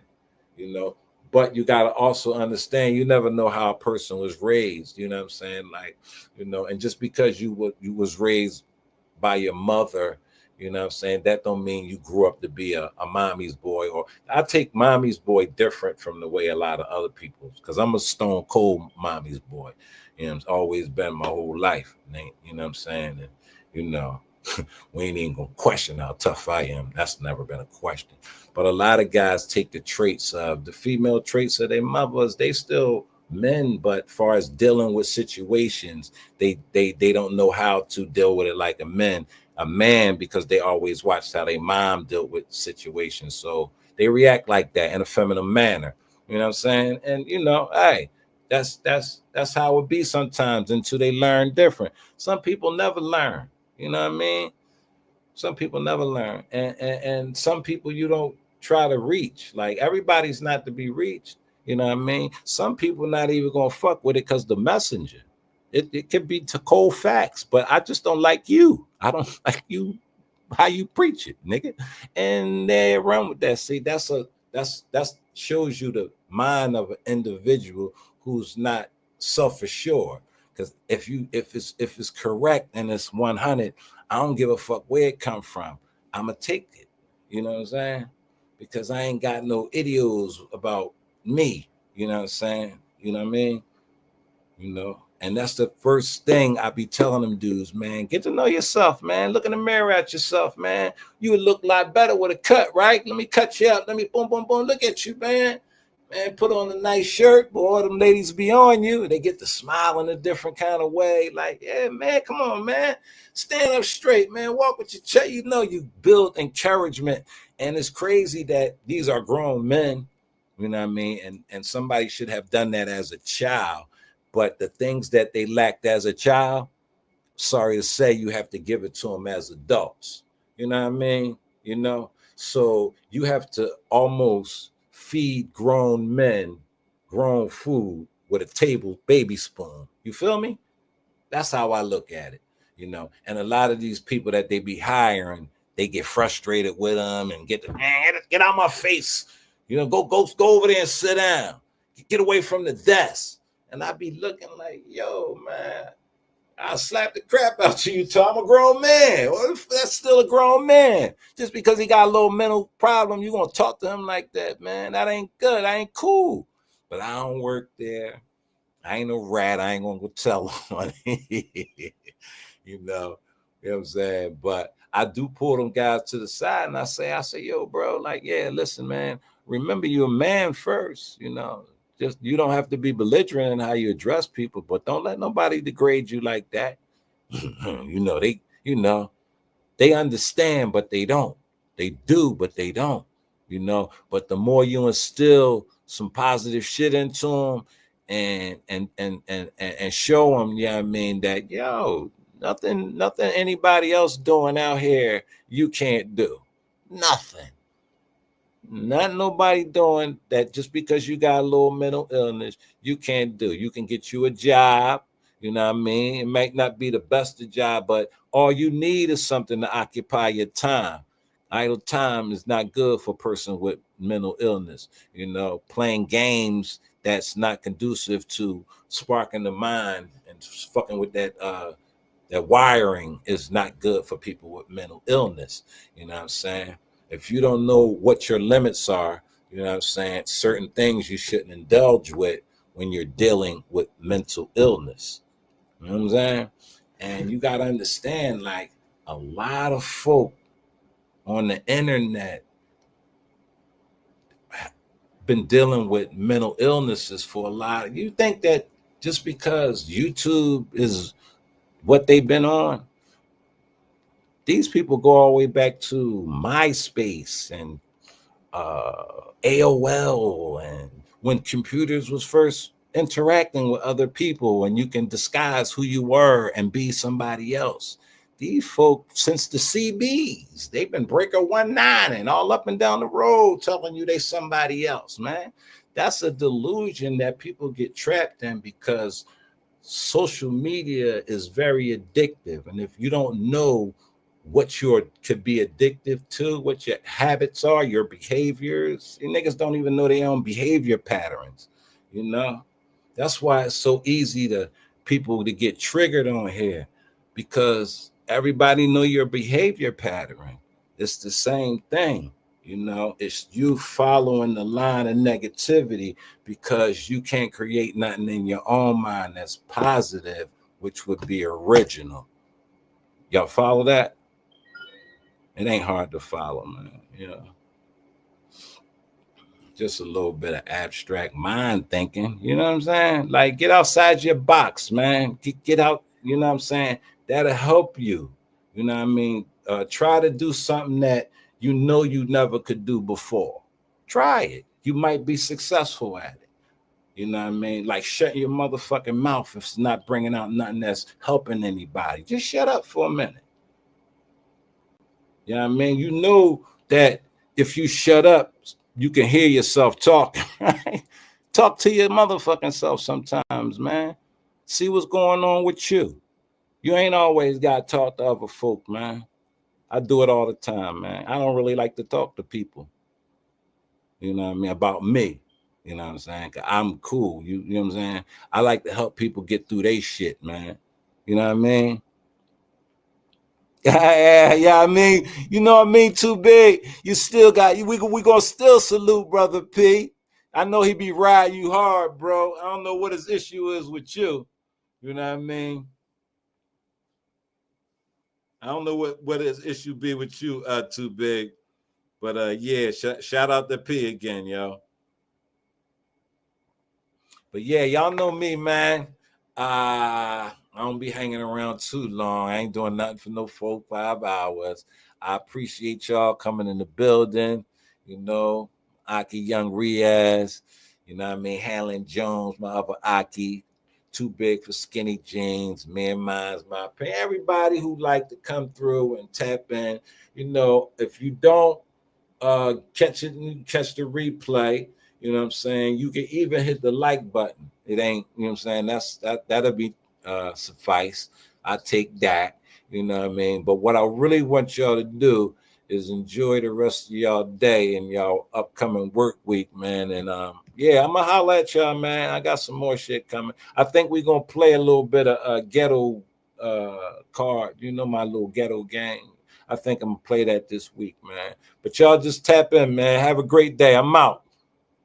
you know. But you got to also understand, you never know how a person was raised. You know what I'm saying? Like, and just because you was raised by your mother, you know what I'm saying, that don't mean you grew up to be a mommy's boy. Or I take mommy's boy different from the way a lot of other people, because I'm a stone cold mommy's boy. It's always been my whole life. You know what I'm saying? And you know, we ain't even gonna question how tough I am. That's never been a question. But a lot of guys take the traits of the female traits of their mothers. They still men, but far as dealing with situations, they don't know how to deal with it like a man, because they always watched how their mom dealt with situations. So they react like that in a feminine manner. You know what I'm saying? And hey, that's how it be sometimes until they learn different. Some people never learn. You know what I mean? Some people never learn, and some people you don't try to reach. Like, everybody's not to be reached. You know what I mean? Some people not even gonna fuck with it because the messenger. It could be to cold facts, but I just don't like you. I don't like you how you preach it, nigga. And they run with that. See, that's shows you the mind of an individual who's not self-assured. Because if it's correct and it's 100, I don't give a fuck where it come from. I'ma take it. You know what I'm saying? Because I ain't got no ideals about me. You know what I'm saying? You know what I mean? And that's the first thing I be telling them dudes, man. Get to know yourself, man. Look in the mirror at yourself, man. You would look a lot better with a cut, right? Let me cut you up. Let me boom, boom, boom. Look at you, man. Man, put on a nice shirt, boy. Them ladies be on you. They get to smile in a different kind of way. Like, yeah, man, come on, man. Stand up straight, man. Walk with your chest. You build encouragement. And it's crazy that these are grown men, you know what I mean? And somebody should have done that as a child. But the things that they lacked as a child, sorry to say, you have to give it to them as adults. You know what I mean? So you have to almost feed grown men grown food with a table baby spoon. You feel me? That's how I look at it. And a lot of these people that they be hiring, they get frustrated with them and get out my face. Go over there and sit down. Get away from the desk. And I be looking like, yo, man, I'll slap the crap out of you, Tom. I'm a grown man. Well, that's still a grown man. Just because he got a little mental problem, you gonna talk to him like that, man? That ain't good. I ain't cool. But I don't work there. I ain't no rat. I ain't gonna go tell on you know, you know what I'm saying? But I do pull them guys to the side and I say, yo, bro, like, yeah, listen, man, remember you're a man first. Just you don't have to be belligerent in how you address people, but don't let nobody degrade you like that. They understand, but they don't. They do, but they don't. But the more you instill some positive shit into them and show them, yeah, I mean, that nothing anybody else doing out here you can't do. Nothing. Not nobody doing that just because you got a little mental illness, you can't do. You can get you a job, you know what I mean? It might not be the best of job, but all you need is something to occupy your time. Idle time is not good for a person with mental illness. Playing games that's not conducive to sparking the mind and fucking with that wiring is not good for people with mental illness. You know what I'm saying? If you don't know what your limits are, you know what I'm saying, certain things you shouldn't indulge with when you're dealing with mental illness. You know what I'm saying? And you got to understand, like, a lot of folk on the internet been dealing with mental illnesses for a lot. You think that just because YouTube is what they've been on, these people go all the way back to MySpace and AOL and when computers was first interacting with other people and you can disguise who you were and be somebody else. These folk, since the CBs, they've been breaker 19 and all up and down the road telling you they somebody else, man. That's a delusion that people get trapped in because social media is very addictive. And if you don't know what you're could be addictive to, what your habits are, your behaviors, you niggas don't even know their own behavior patterns, you know? That's why it's so easy to people to get triggered on here because everybody know your behavior pattern. It's the same thing. You know, it's you following the line of negativity because you can't create nothing in your own mind that's positive, which would be original. Y'all follow that? It ain't hard to follow, man. You know, just a little bit of abstract mind thinking. You know what I'm saying? Like get outside your box, man. Get out. You know what I'm saying? That'll help you. You know what I mean? Try to do something that you know you never could do before. Try it. You might be successful at it. You know what I mean? Like shut your motherfucking mouth if it's not bringing out nothing that's helping anybody. Just shut up for a minute. You know what I mean? You know that if you shut up, you can hear yourself talking, right? Talk to your motherfucking self sometimes, man. See what's going on with you. You ain't always got to talk to other folk, man. I do it all the time, man. I don't really like to talk to people, you know what I mean, about me. You know what I'm saying? 'Cause I'm cool. You know what I'm saying? I like to help people get through their shit, man. You know what I mean? Yeah, I mean, you know what I mean? Too big. You still got you. We gonna still salute brother P. I know he be riding you hard, bro. I don't know what his issue is with you. You know what I mean? I don't know what his issue be with you, too big. But yeah, shout out to P again, yo. But yeah, y'all know me, man. I don't be hanging around too long. I ain't doing nothing for no 4 5 hours. I appreciate y'all coming in the building. You know, Aki Young Riaz. You know what I mean? Hanlon Jones, my other Aki. Too big for skinny jeans. Me and mine's my pay. Everybody who like to come through and tap in. You know, if you don't catch it and catch the replay. You know what I'm saying? You can even hit the like button. It ain't, you know what I'm saying? That'll be suffice. I take that, you know what I mean? But what I really want y'all to do is enjoy the rest of y'all day and y'all upcoming work week, man. And yeah, I'm gonna holler at y'all, man. I got some more shit coming. I think we're gonna play a little bit of ghetto card, you know, my little ghetto game. I think I'm gonna play that this week, man. But y'all just tap in, man. Have a great day. I'm out.